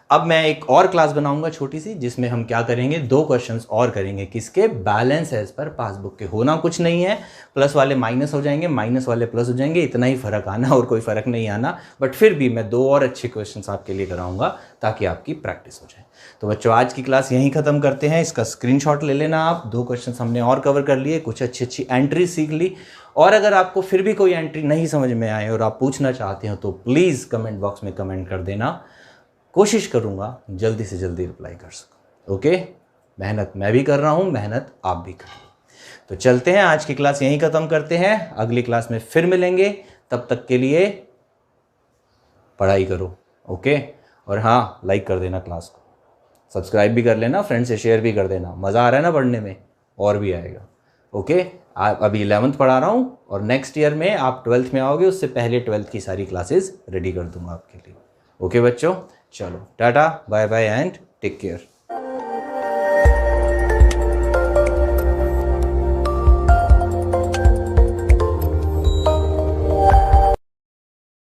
Speaker 1: अब मैं एक और क्लास बनाऊंगा छोटी सी, जिसमें हम क्या करेंगे? 2 क्वेश्चंस और करेंगे। किसके? बैलेंस एज पर पासबुक के। होना कुछ नहीं है, प्लस वाले माइनस हो जाएंगे, माइनस वाले प्लस हो जाएंगे, इतना ही फर्क आना और कोई फर्क नहीं आना। बट फिर भी मैं 2 और अच्छे क्वेश्चंस आपके लिए कराऊंगा ताकि आपकी प्रैक्टिस हो जाए। तो बच्चों आज की क्लास यहीं खत्म करते हैं। इसका स्क्रीनशॉट ले लेना आप। 2 क्वेश्चंस हमने और कवर कर लिए, कुछ अच्छी एंट्री सीख ली। और अगर आपको फिर भी कोई एंट्री नहीं समझ में आए और आप पूछना चाहते हो तो प्लीज़ कमेंट बॉक्स में कमेंट कर देना, कोशिश करूंगा जल्दी से जल्दी रिप्लाई कर सकूं। ओके, मेहनत मैं भी कर रहा हूं, मेहनत आप भी करें। तो चलते हैं, आज की क्लास यहीं खत्म करते हैं, अगली क्लास में फिर मिलेंगे। तब तक के लिए पढ़ाई करो, ओके। और हाँ, लाइक कर देना क्लास को, सब्सक्राइब भी कर लेना, फ्रेंड से शेयर भी कर देना। मज़ा आ रहा है ना पढ़ने में, और भी आएगा, ओके। आप अभी 11th पढ़ा रहा हूँ और नेक्स्ट ईयर में आप 12th में आओगे, उससे पहले 12th की सारी क्लासेस रेडी कर दूंगा आपके लिए, ओके बच्चों। चलो टाटा, bye bye and take care.